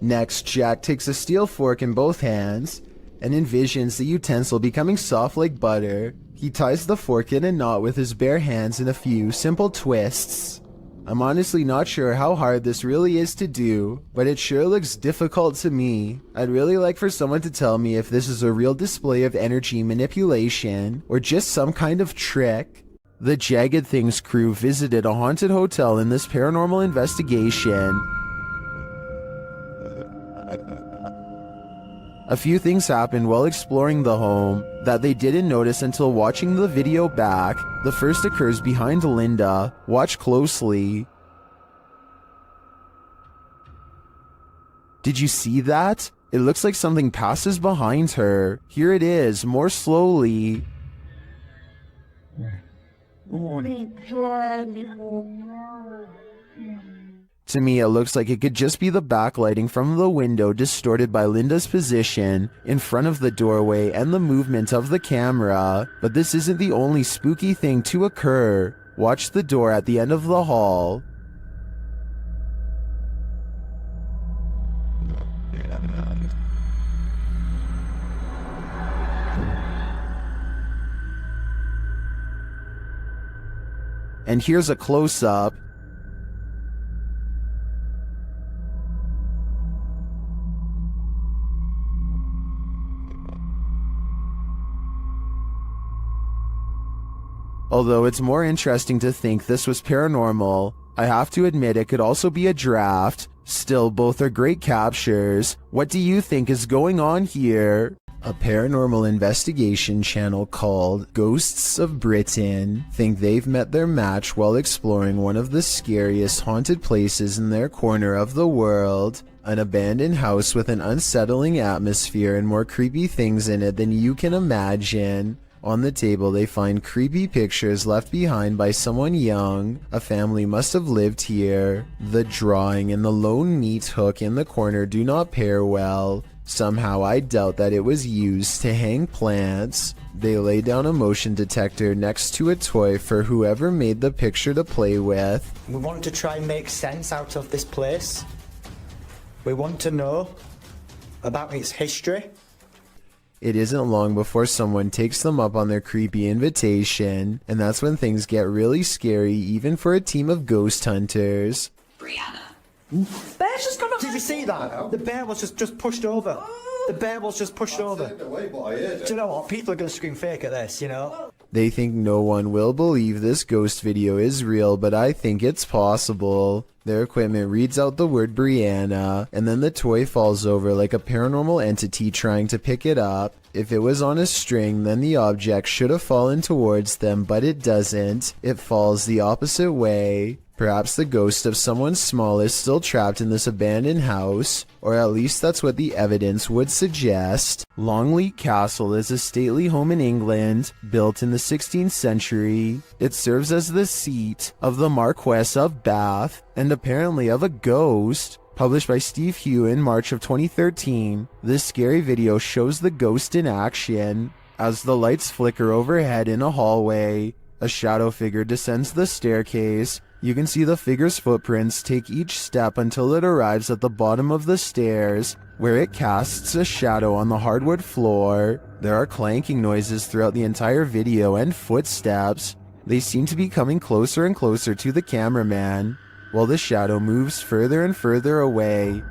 Next, Jack takes a steel fork in both hands and envisions the utensil becoming soft like butter. He ties the fork in a knot with his bare hands in a few simple twists. I'm honestly not sure how hard this really is to do, but it sure looks difficult to me. I'd really like for someone to tell me if this is a real display of energy manipulation or just some kind of trick. The Jagged Things crew visited a haunted hotel in this paranormal investigation. A few things happened while exploring the home that they didn't notice until watching the video back. The first occurs behind Linda. Watch closely. Did you see that? It looks like something passes behind her. Here it is, more slowly. To me, it looks like it could just be the backlighting from the window distorted by Linda's position in front of the doorway and the movement of the camera. But this isn't the only spooky thing to occur. Watch the door at the end of the hall. And here's a close-up. Although it's more interesting to think this was paranormal, I have to admit it could also be a draft. Still, both are great captures. What do you think is going on here? A paranormal investigation channel called Ghosts of Britain think they've met their match while exploring one of the scariest haunted places in their corner of the world. An abandoned house with an unsettling atmosphere and more creepy things in it than you can imagine. On the table they find creepy pictures left behind by someone young. A family must have lived here. The drawing and the lone meat hook in the corner do not pair well. Somehow I doubt that it was used to hang plants. They lay down a motion detector next to a toy for whoever made the picture to play with. We want to try and make sense out of this place. We want to know about its history. It isn't long before someone takes them up on their creepy invitation, and that's when things get really scary even for a team of ghost hunters. Bear's just gone. Did you see that? The bear was just pushed over. The bear was just pushed over. Do you know what? People are going to scream fake at this, you know? They think no one will believe this ghost video is real, but I think it's possible. Their equipment reads out the word Brianna, and then the toy falls over like a paranormal entity trying to pick it up. If it was on a string, then the object should have fallen towards them, but it doesn't. It falls the opposite way. Perhaps the ghost of someone small is still trapped in this abandoned house, or at least that's what the evidence would suggest. Longleat Castle is a stately home in England, built in the 16th century. It serves as the seat of the Marquess of Bath, and apparently of a ghost. Published by Steve Hugh in March of 2013, this scary video shows the ghost in action. As the lights flicker overhead in a hallway, a shadow figure descends the staircase. You can see the figure's footprints take each step until it arrives at the bottom of the stairs, where it casts a shadow on the hardwood floor. There are clanking noises throughout the entire video and footsteps. They seem to be coming closer and closer to the cameraman, while the shadow moves further and further away.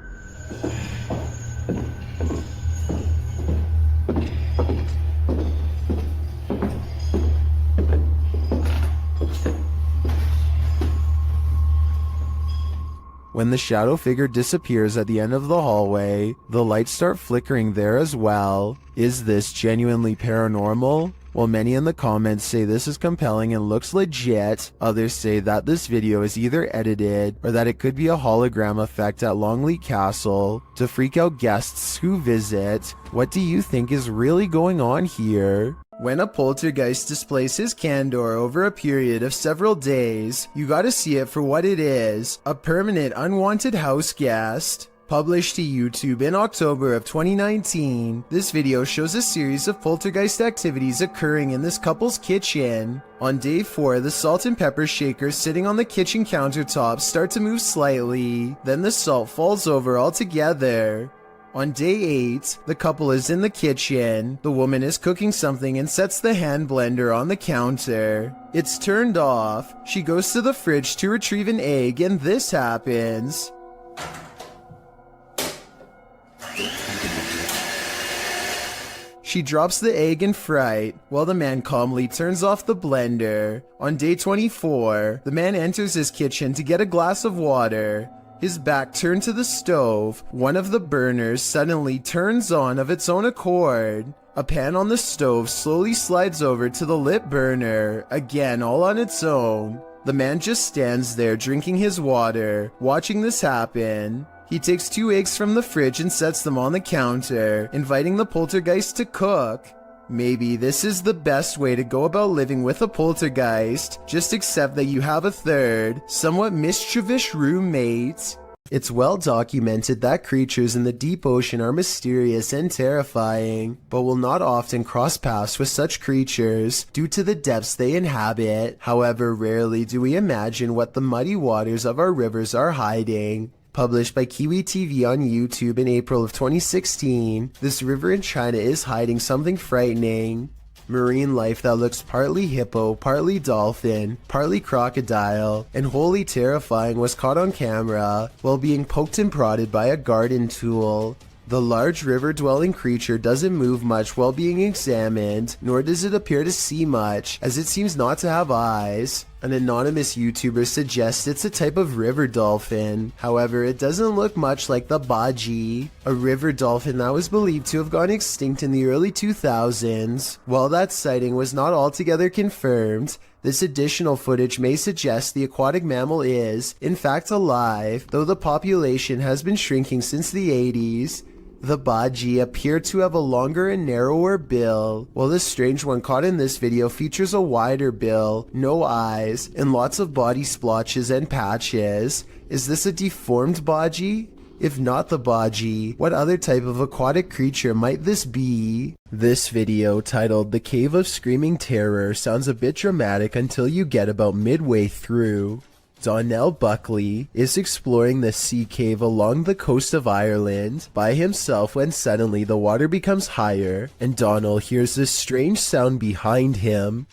When the shadow figure disappears at the end of the hallway, the lights start flickering there as well. Is this genuinely paranormal? While many in the comments say this is compelling and looks legit, others say that this video is either edited or that it could be a hologram effect at Longleat Castle to freak out guests who visit. What do you think is really going on here? When a poltergeist displays his candor over a period of several days, you gotta see it for what it is, a permanent unwanted house guest. Published to YouTube in October of 2019, this video shows a series of poltergeist activities occurring in this couple's kitchen. On day 4, the salt and pepper shakers sitting on the kitchen countertop start to move slightly, then the salt falls over altogether. On day 8, the couple is in the kitchen. The woman is cooking something and sets the hand blender on the counter. It's turned off. She goes to the fridge to retrieve an egg, and this happens. She drops the egg in fright, while the man calmly turns off the blender. On day 24, the man enters his kitchen to get a glass of water. His back turned to the stove. One of the burners suddenly turns on of its own accord. A pan on the stove slowly slides over to the lit burner, again all on its own. The man just stands there drinking his water, watching this happen. He takes 2 eggs from the fridge and sets them on the counter, inviting the poltergeist to cook. Maybe this is the best way to go about living with a poltergeist. Just accept that you have a third, somewhat mischievous roommate. It's well documented that creatures in the deep ocean are mysterious and terrifying, but will not often cross paths with such creatures due to the depths they inhabit. However, rarely do we imagine what the muddy waters of our rivers are hiding. Published by Kiwi TV on YouTube in April of 2016, this river in China is hiding something frightening. Marine life that looks partly hippo, partly dolphin, partly crocodile, and wholly terrifying was caught on camera while being poked and prodded by a garden tool. The large river-dwelling creature doesn't move much while being examined, nor does it appear to see much, as it seems not to have eyes. An anonymous YouTuber suggests it's a type of river dolphin. However, it doesn't look much like the baji, a river dolphin that was believed to have gone extinct in the early 2000s. While that sighting was not altogether confirmed, this additional footage may suggest the aquatic mammal is, in fact, alive, though the population has been shrinking since the 80s. The baji appear to have a longer and narrower bill, while the strange one caught in this video features a wider bill, no eyes, and lots of body splotches and patches. Is this a deformed baji? If not the baji, what other type of aquatic creature might this be? This video, titled The Cave of Screaming Terror, sounds a bit dramatic until you get about midway through. Donnell Buckley is exploring the sea cave along the coast of Ireland by himself when suddenly the water becomes higher and Donnell hears this strange sound behind him.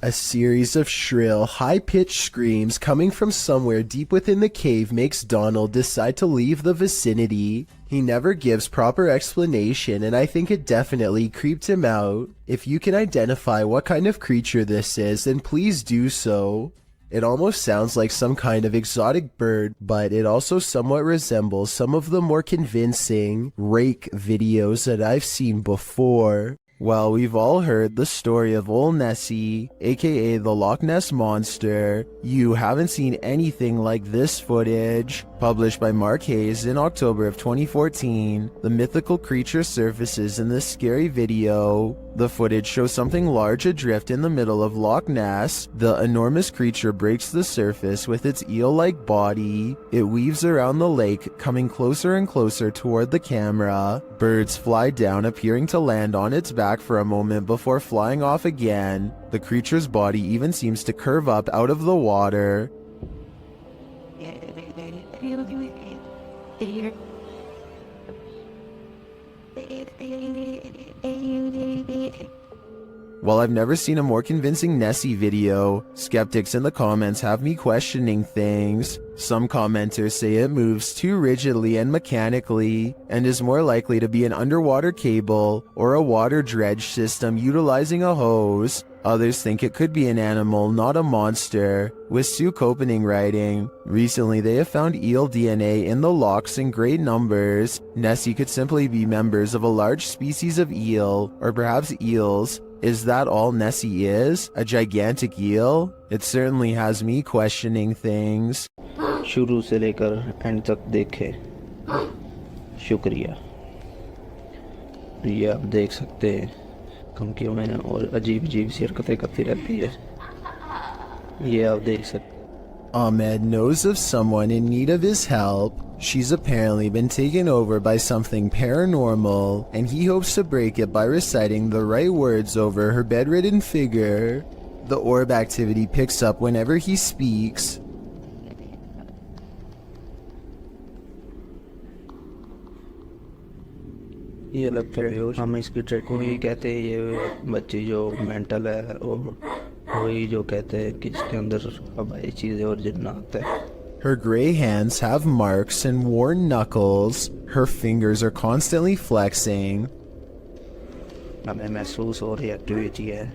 A series of shrill, high-pitched screams coming from somewhere deep within the cave makes Donald decide to leave the vicinity. He never gives proper explanation, and I think it definitely creeped him out. If you can identify what kind of creature this is, then please do so. It almost sounds like some kind of exotic bird, but it also somewhat resembles some of the more convincing rake videos that I've seen before. Well, we've all heard the story of Old Nessie, aka the Loch Ness Monster. You haven't seen anything like this footage. Published by Mark Hayes in October of 2014, the mythical creature surfaces in this scary video. The footage shows something large adrift in the middle of Loch Ness. The enormous creature breaks the surface with its eel-like body. It weaves around the lake, coming closer and closer toward the camera. Birds fly down, appearing to land on its back for a moment before flying off again. The creature's body even seems to curve up out of the water. While I've never seen a more convincing Nessie video, skeptics in the comments have me questioning things. Some commenters say it moves too rigidly and mechanically, and is more likely to be an underwater cable or a water dredge system utilizing a hose. Others think it could be an animal, not a monster, with Sue Copening writing, "Recently they have found eel DNA in the lochs in great numbers. Nessie could simply be members of a large species of eel, or perhaps eels. Is that all Nessie is? A gigantic eel?" It certainly has me questioning things. शुरू से लेकर and तक देखे शुक्रिया। ये आप देख सकते हैं धमकियों में और अजीब अजीब सी हरकतें करती रहती है। ये आप देख सकते। Ahmed knows of someone in need of his help. She's apparently been taken over by something paranormal, and he hopes to break it by reciting the right words over her bedridden figure. The orb activity picks up whenever he speaks. ये अलग तरह हम इसकी track को ही कहते हैं। ये बच्ची जो मेंटल है और वही जो कहते हैं कि इसके अंदर हवाई चीजें और जिन्नात है। Her gray hands have marks and worn knuckles. Her fingers are constantly flexing. हमें महसूस हो रही एक्टिविटी है।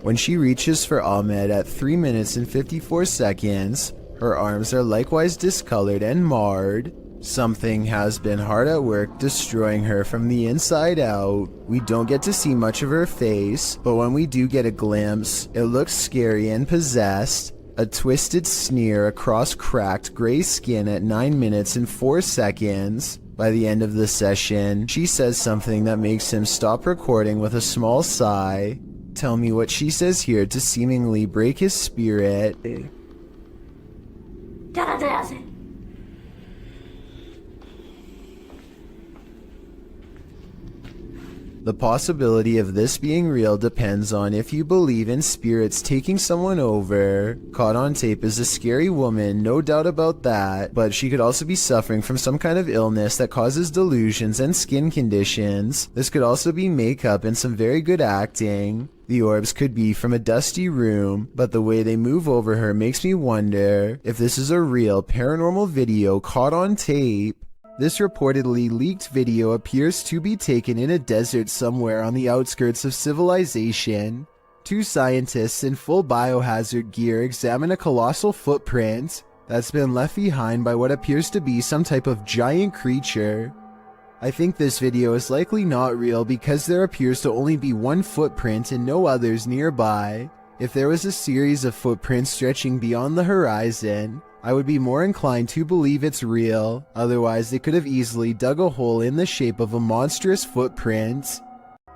When she reaches for Ahmed at 3 minutes and 54 seconds, her arms are likewise discolored and marred. Something has been hard at work destroying her from the inside out. We don't get to see much of her face, but when we do get a glimpse, it looks scary and possessed. A twisted sneer across cracked gray skin at 9 minutes and 4 seconds. By the end of the session, she says something that makes him stop recording with a small sigh. Tell me what she says here to seemingly break his spirit. The possibility of this being real depends on if you believe in spirits taking someone over. Caught on tape is a scary woman, no doubt about that, but she could also be suffering from some kind of illness that causes delusions and skin conditions. This could also be makeup and some very good acting. The orbs could be from a dusty room, but the way they move over her makes me wonder if this is a real paranormal video caught on tape. This reportedly leaked video appears to be taken in a desert somewhere on the outskirts of civilization. Two scientists in full biohazard gear examine a colossal footprint that's been left behind by what appears to be some type of giant creature. I think this video is likely not real because there appears to only be one footprint and no others nearby. If there was a series of footprints stretching beyond the horizon, I would be more inclined to believe it's real. Otherwise, they could have easily dug a hole in the shape of a monstrous footprint.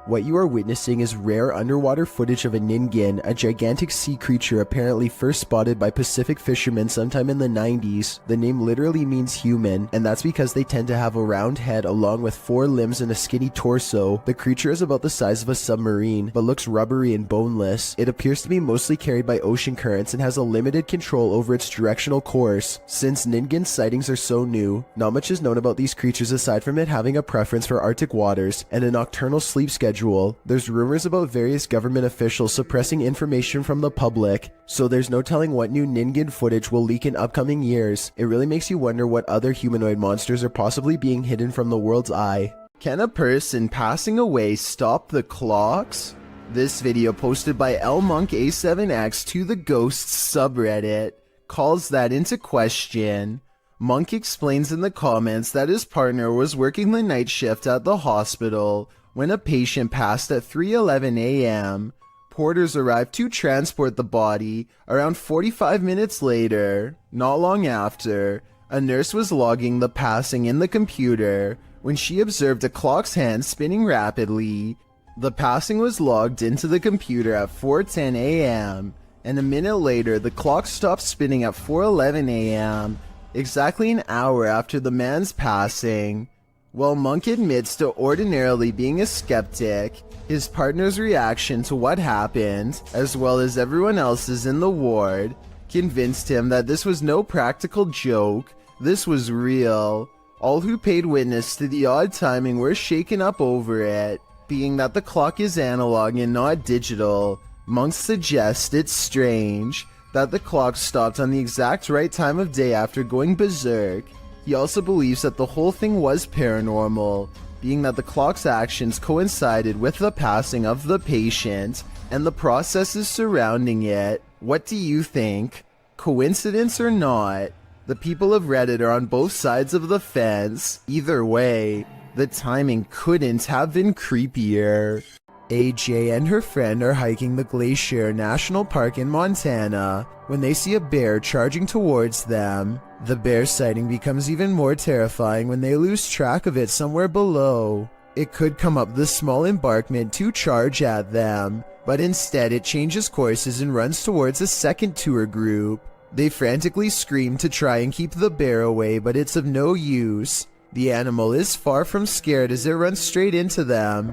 What you are witnessing is rare underwater footage of a Ningan, a gigantic sea creature apparently first spotted by Pacific fishermen sometime in the 90s. The name literally means human, and that's because they tend to have a round head along with 4 limbs and a skinny torso. The creature is about the size of a submarine, but looks rubbery and boneless. It appears to be mostly carried by ocean currents and has a limited control over its directional course. Since Ningan sightings are so new, not much is known about these creatures aside from it having a preference for Arctic waters and a nocturnal sleep schedule. There's rumors about various government officials suppressing information from the public, so there's no telling what new Ningan footage will leak in upcoming years. It really makes you wonder what other humanoid monsters are possibly being hidden from the world's eye. Can a person passing away stop the clocks? This video posted by LMonkA7X to the Ghosts subreddit calls that into question. Monk explains in the comments that his partner was working the night shift at the hospital when a patient passed at 3:11 a.m. Porters arrived to transport the body around 45 minutes later. Not long after, a nurse was logging the passing in the computer when she observed a clock's hand spinning rapidly. The passing was logged into the computer at 4:10 a.m. and a minute later the clock stopped spinning at 4:11 a.m., exactly an hour after the man's passing. While Monk admits to ordinarily being a skeptic, his partner's reaction to what happened, as well as everyone else's in the ward, convinced him that this was no practical joke, this was real. All who paid witness to the odd timing were shaken up over it. Being that the clock is analog and not digital, Monk suggests it's strange that the clock stopped on the exact right time of day after going berserk. He also believes that the whole thing was paranormal, being that the clock's actions coincided with the passing of the patient and the processes surrounding it. What do you think? Coincidence or not? The people of Reddit are on both sides of the fence. Either way, the timing couldn't have been creepier. AJ and her friend are hiking the Glacier National Park in Montana when they see a bear charging towards them. The bear sighting becomes even more terrifying when they lose track of it somewhere below. It could come up the small embankment to charge at them, but instead it changes courses and runs towards a second tour group. They frantically scream to try and keep the bear away, but it's of no use. The animal is far from scared as it runs straight into them.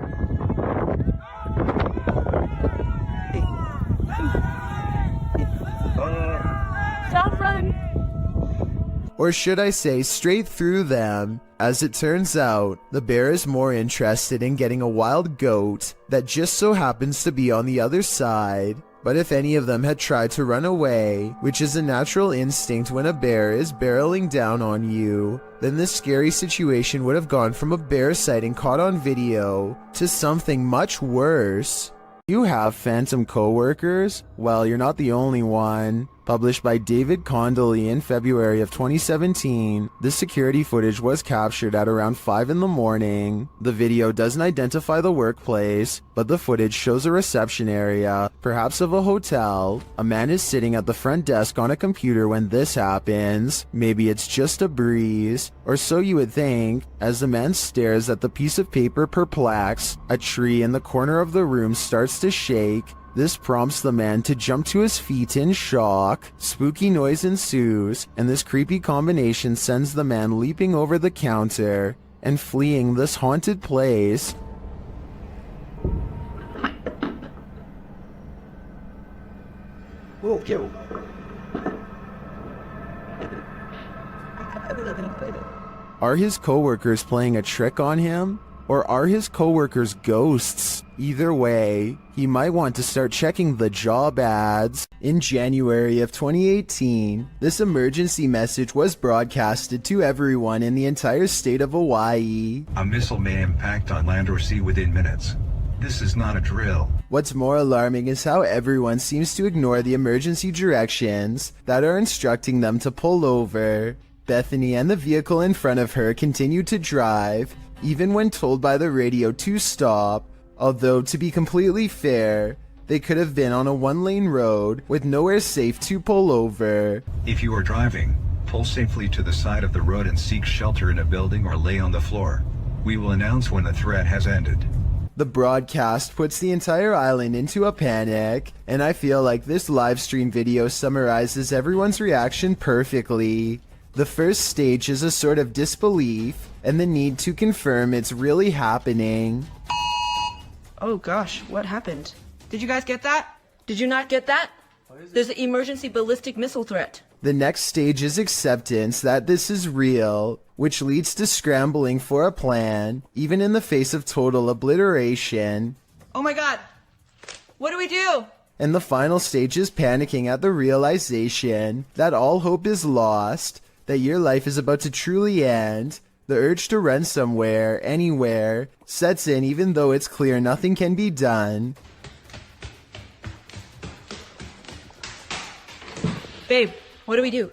Stop running! Or should I say straight through them. As it turns out, the bear is more interested in getting a wild goat that just so happens to be on the other side. But if any of them had tried to run away, which is a natural instinct when a bear is barreling down on you, then this scary situation would have gone from a bear sighting caught on video to something much worse. You have phantom coworkers? Well, you're not the only one. Published by David Condley in February of 2017, this security footage was captured at around 5 in the morning. The video doesn't identify the workplace, but the footage shows a reception area, perhaps of a hotel. A man is sitting at the front desk on a computer when this happens. Maybe it's just a breeze, or so you would think. As the man stares at the piece of paper perplexed, a tree in the corner of the room starts to shake. This prompts the man to jump to his feet in shock. Spooky noise ensues, and this creepy combination sends the man leaping over the counter and fleeing this haunted place. Whoa, yo. Are his coworkers playing a trick on him? Or are his coworkers ghosts? Either way, he might want to start checking the job ads. In January of 2018, this emergency message was broadcasted to everyone in the entire state of Hawaii. A missile may impact on land or sea within minutes. This is not a drill. What's more alarming is how everyone seems to ignore the emergency directions that are instructing them to pull over. Bethany and the vehicle in front of her continue to drive, even when told by the radio to stop. Although, to be completely fair, they could have been on a one-lane road with nowhere safe to pull over. If you are driving, pull safely to the side of the road and seek shelter in a building or lay on the floor. We will announce when the threat has ended. The broadcast puts the entire island into a panic, and I feel like this live stream video summarizes everyone's reaction perfectly. The first stage is a sort of disbelief, and the need to confirm it's really happening. Oh gosh, what happened? Did you guys get that? Did you not get that? There's an emergency ballistic missile threat. The next stage is acceptance that this is real, which leads to scrambling for a plan, even in the face of total obliteration. Oh my god! What do we do? And the final stage is panicking at the realization that all hope is lost, that your life is about to truly end. The urge to run somewhere, anywhere, sets in even though it's clear nothing can be done. Babe, what do we do?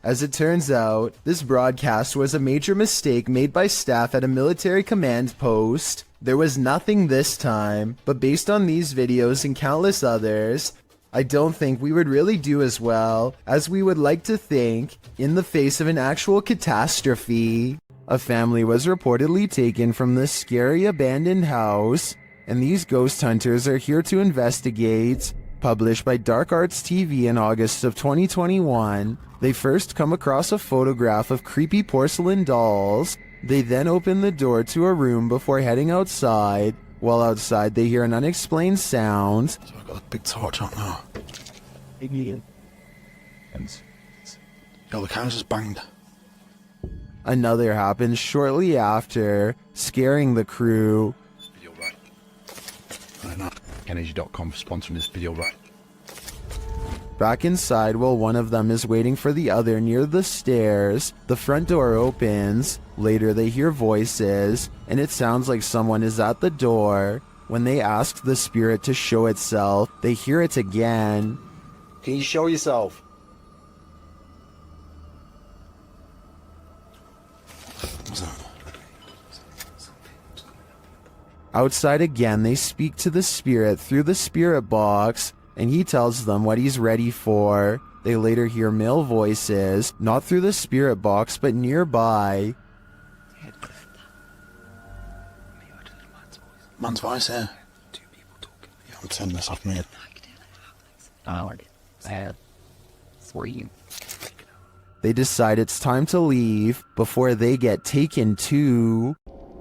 As it turns out, this broadcast was a major mistake made by staff at a military command post. There was nothing this time, but based on these videos and countless others, I don't think we would really do as well as we would like to think in the face of an actual catastrophe. A family was reportedly taken from this scary abandoned house, and these ghost hunters are here to investigate. Published by Dark Arts TV in August of 2021, they first come across a photograph of creepy porcelain dolls. They then open the door to a room before heading outside. While outside, they hear an unexplained sound. So I've got a big torch out now. Yo, the house is banged. Another happens shortly after, scaring the crew. Video right. I know. Energy.com for sponsoring this video right. Back inside, while one of them is waiting for the other near the stairs, the front door opens. Later they hear voices, and it sounds like someone is at the door. When they ask the spirit to show itself, they hear it again. Can you show yourself? What's that? Outside again, they speak to the spirit through the spirit box, and he tells them what he's ready for. They later hear male voices, not through the spirit box, but nearby. Man's voice here. Yeah, I'm turning this off, mate. They decide it's time to leave before they get taken too.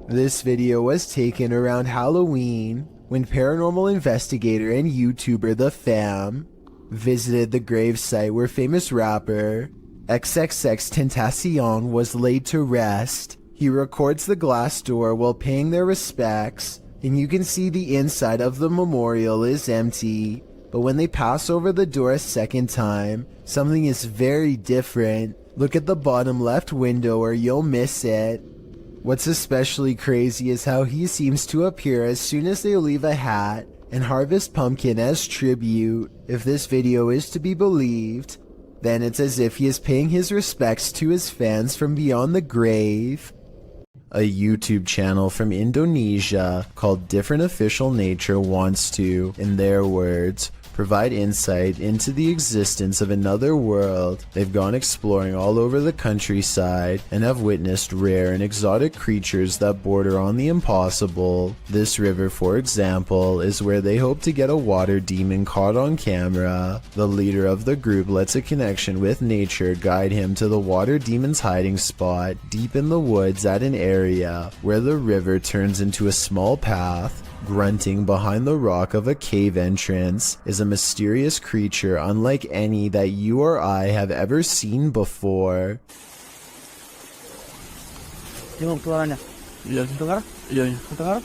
This video was taken around Halloween when paranormal investigator and YouTuber The Fam visited the gravesite where famous rapper XXXTentacion was laid to rest. He records the glass door while paying their respects, and you can see the inside of the memorial is empty. But when they pass over the door a second time, something is very different. Look at the bottom left window or you'll miss it. What's especially crazy is how he seems to appear as soon as they leave a hat and harvest pumpkin as tribute. If this video is to be believed, then it's as if he is paying his respects to his fans from beyond the grave. A YouTube channel from Indonesia called Different Official Nature wants to, in their words, provide insight into the existence of another world. They've gone exploring all over the countryside and have witnessed rare and exotic creatures that border on the impossible. This river, for example, is where they hope to get a water demon caught on camera. The leader of the group lets a connection with nature guide him to the water demon's hiding spot deep in the woods at an area where the river turns into a small path. Grunting behind the rock of a cave entrance is a mysterious creature unlike any that you or I have ever seen before. Yung keluarannya. Iya, dengar? Iya, dengar?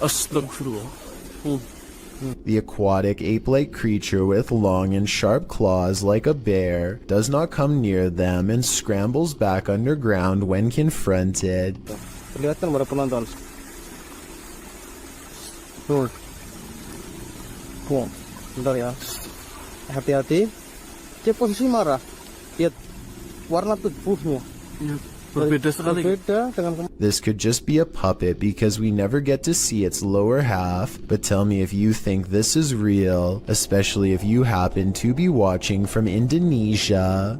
Astagfirullah. The aquatic ape-like creature with long and sharp claws like a bear does not come near them and scrambles back underground when confronted. Kelihatan para penonton. Tuh. Bentar ya. Hati-hati. Dia posisi marah. Lihat warna tubuhnya. This could just be a puppet because we never get to see its lower half, but tell me if you think this is real, especially if you happen to be watching from Indonesia.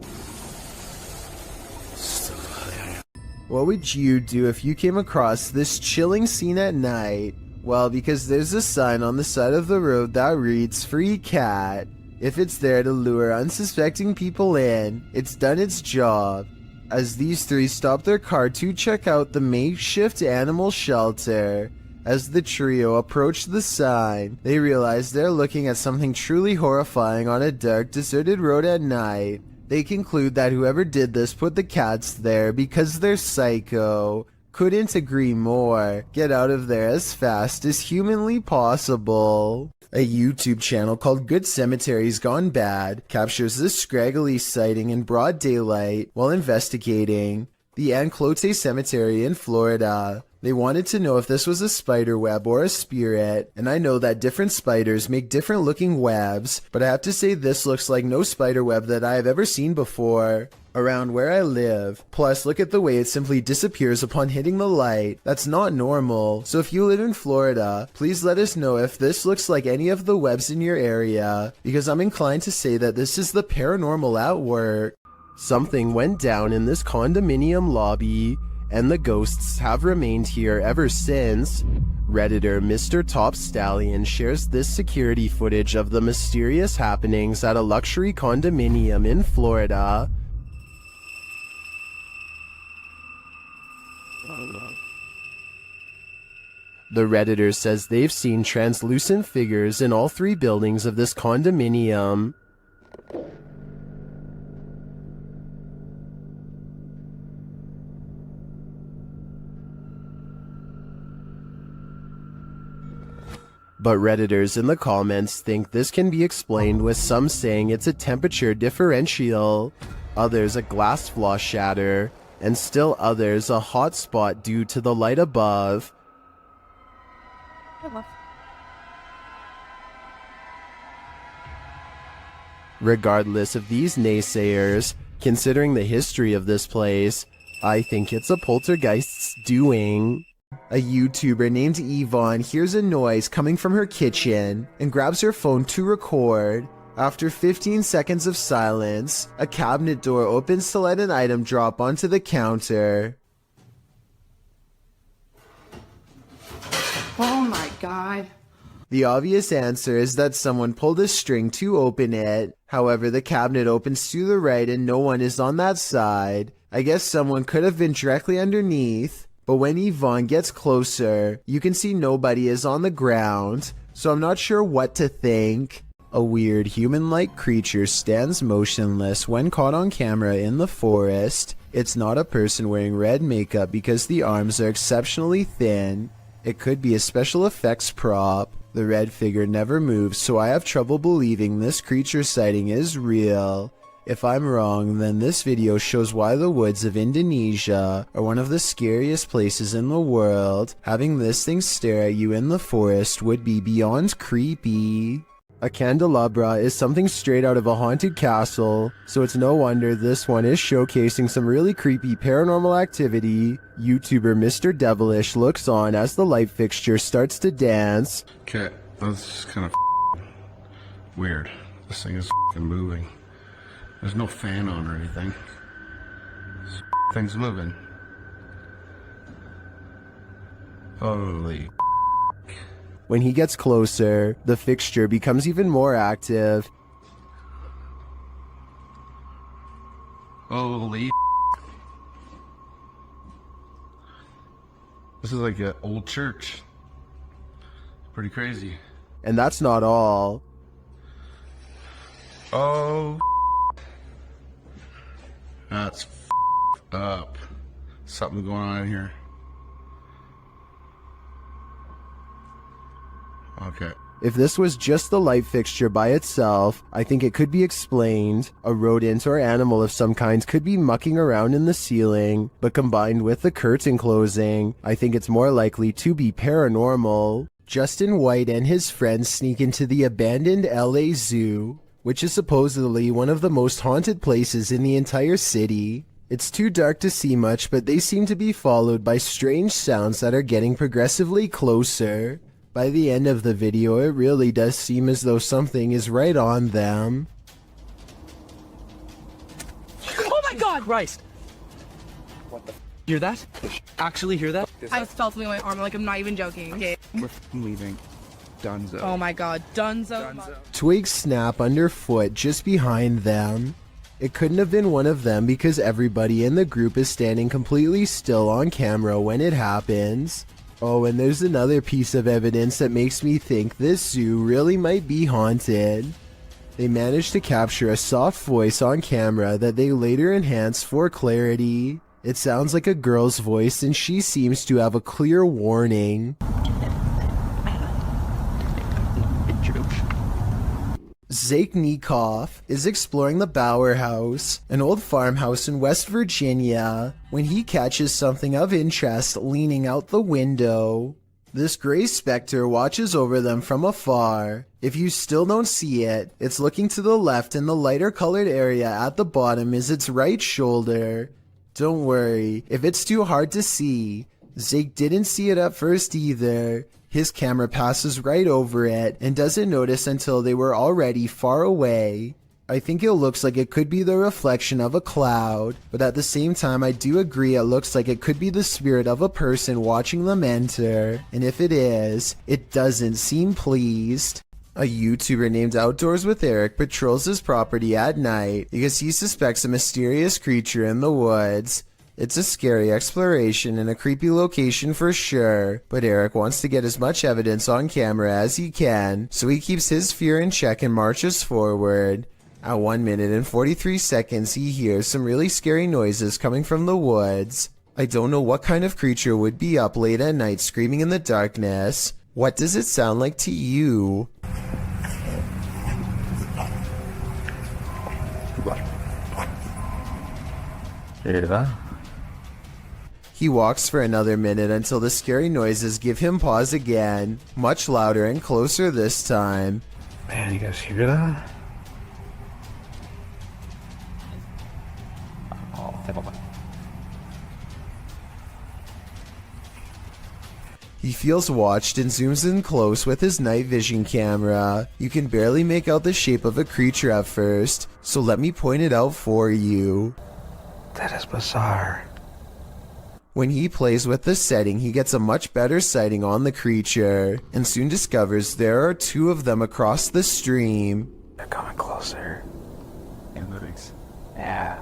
What would you do if you came across this chilling scene at night? Well, because there's a sign on the side of the road that reads "Free Cat." If it's there to lure unsuspecting people in, it's done its job. As these three stop their car to check out the makeshift animal shelter, as the trio approach the sign, they realize they're looking at something truly horrifying on a dark, deserted road at night. They conclude that whoever did this put the cats there because they're psycho. Couldn't agree more. Get out of there as fast as humanly possible. A YouTube channel called Good Cemeteries Gone Bad captures this scraggly sighting in broad daylight while investigating the Anclote Cemetery in Florida. They wanted to know if this was a spider web or a spirit, and I know that different spiders make different looking webs, but I have to say this looks like no spider web that I have ever seen before around where I live. Plus, look at the way it simply disappears upon hitting the light. That's not normal. So if you live in Florida, please let us know if this looks like any of the webs in your area, because I'm inclined to say that this is the paranormal at work. Something went down in this condominium lobby, and the ghosts have remained here ever since. Redditor Mr. Top Stallion shares this security footage of the mysterious happenings at a luxury condominium in Florida. The Redditor says they've seen translucent figures in all three buildings of this condominium. But Redditors in the comments think this can be explained with some saying it's a temperature differential, others a glass flaw shatter, and still others a hot spot due to the light above. Regardless of these naysayers, considering the history of this place, I think it's a poltergeist's doing. A YouTuber named Yvonne hears a noise coming from her kitchen and grabs her phone to record. After 15 seconds of silence, a cabinet door opens to let an item drop onto the counter. Oh my god. The obvious answer is that someone pulled a string to open it. However, the cabinet opens to the right and no one is on that side. I guess someone could have been directly underneath. But when Yvonne gets closer, you can see nobody is on the ground, so I'm not sure what to think. A weird human-like creature stands motionless when caught on camera in the forest. It's not a person wearing red makeup because the arms are exceptionally thin. It could be a special effects prop. The red figure never moves, so I have trouble believing this creature sighting is real. If I'm wrong, then this video shows why the woods of Indonesia are one of the scariest places in the world. Having this thing stare at you in the forest would be beyond creepy. A candelabra is something straight out of a haunted castle, so it's no wonder this one is showcasing some really creepy paranormal activity. YouTuber Mr. Devilish looks on as the light fixture starts to dance. Okay, that's kind of weird. This thing is moving. There's no fan on or anything. This thing's moving. Holy. When he gets closer, the fixture becomes even more active. Holy. This is like an old church. Pretty crazy. And that's not all. Oh. That's up. Something going on in here. Okay. If this was just the light fixture by itself, I think it could be explained. A rodent or animal of some kind could be mucking around in the ceiling, but combined with the curtain closing, I think it's more likely to be paranormal. Justin White and his friends sneak into the abandoned LA Zoo, which is supposedly one of the most haunted places in the entire city. It's too dark to see much, but they seem to be followed by strange sounds that are getting progressively closer. By the end of the video, it really does seem as though something is right on them. Oh my god! Christ! What the Hear that? Actually hear that? I just felt something on my arm, like I'm not even joking. Okay. We're leaving. Dunzo. Oh my god, Dunzo. Twigs snap underfoot just behind them. It couldn't have been one of them because everybody in the group is standing completely still on camera when it happens. Oh, and there's another piece of evidence that makes me think this zoo really might be haunted. They managed to capture a soft voice on camera that they later enhanced for clarity. It sounds like a girl's voice and she seems to have a clear warning. Zakenikov is exploring the Bower House, an old farmhouse in West Virginia, when he catches something of interest leaning out the window. This gray specter watches over them from afar. If you still don't see it, it's looking to the left and the lighter colored area at the bottom is its right shoulder. Don't worry, if it's too hard to see, Zake didn't see it at first either. His camera passes right over it and doesn't notice until they were already far away. I think it looks like it could be the reflection of a cloud, but at the same time I do agree it looks like it could be the spirit of a person watching them enter, and if it is, it doesn't seem pleased. A YouTuber named Outdoors with Eric patrols his property at night because he suspects a mysterious creature in the woods. It's a scary exploration and a creepy location for sure, but Eric wants to get as much evidence on camera as he can, so he keeps his fear in check and marches forward. At 1 minute and 43 seconds, he hears some really scary noises coming from the woods. I don't know what kind of creature would be up late at night screaming in the darkness. What does it sound like to you? Hear that? He walks for another minute until the scary noises give him pause again, much louder and closer this time. Man, you guys hear that? He feels watched and zooms in close with his night vision camera. You can barely make out the shape of a creature at first, so let me point it out for you. That is bizarre. When he plays with the setting, he gets a much better sighting on the creature, and soon discovers there are two of them across the stream. They're coming closer. Analytics. Yeah.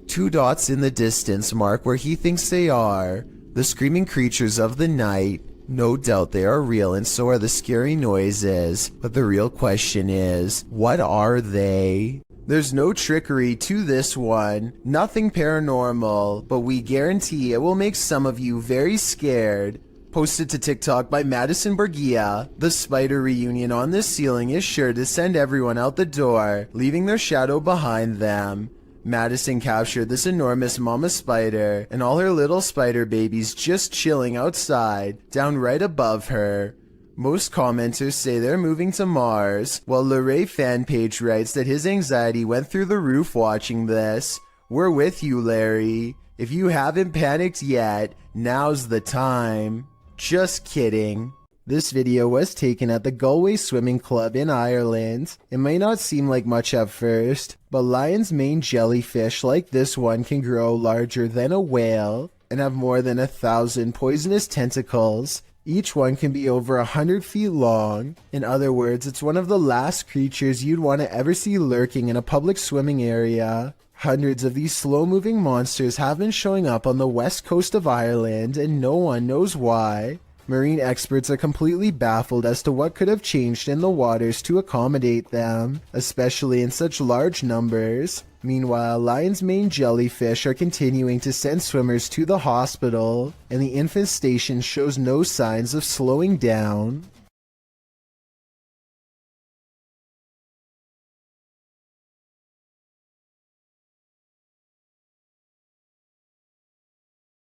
2 dots in the distance mark where he thinks they are. The screaming creatures of the night. No doubt they are real and so are the scary noises, but the real question is, what are they? There's no trickery to this one, nothing paranormal, but we guarantee it will make some of you very scared. Posted to TikTok by Madison Bergia, the spider reunion on this ceiling is sure to send everyone out the door, leaving their shadow behind them. Madison captured this enormous mama spider and all her little spider babies just chilling outside, down right above her. Most commenters say they're moving to Mars, while Luray fan page writes that his anxiety went through the roof watching this. We're with you, Larry. If you haven't panicked yet, now's the time. Just kidding. This video was taken at the Galway Swimming Club in Ireland. It may not seem like much at first, but lion's mane jellyfish like this one can grow larger than a whale and have more than 1,000 poisonous tentacles. Each one can be over 100 feet long. In other words, it's one of the last creatures you'd want to ever see lurking in a public swimming area. Hundreds of these slow-moving monsters have been showing up on the west coast of Ireland, and no one knows why. Marine experts are completely baffled as to what could have changed in the waters to accommodate them, especially in such large numbers. Meanwhile, lion's mane jellyfish are continuing to send swimmers to the hospital, and the infestation shows no signs of slowing down.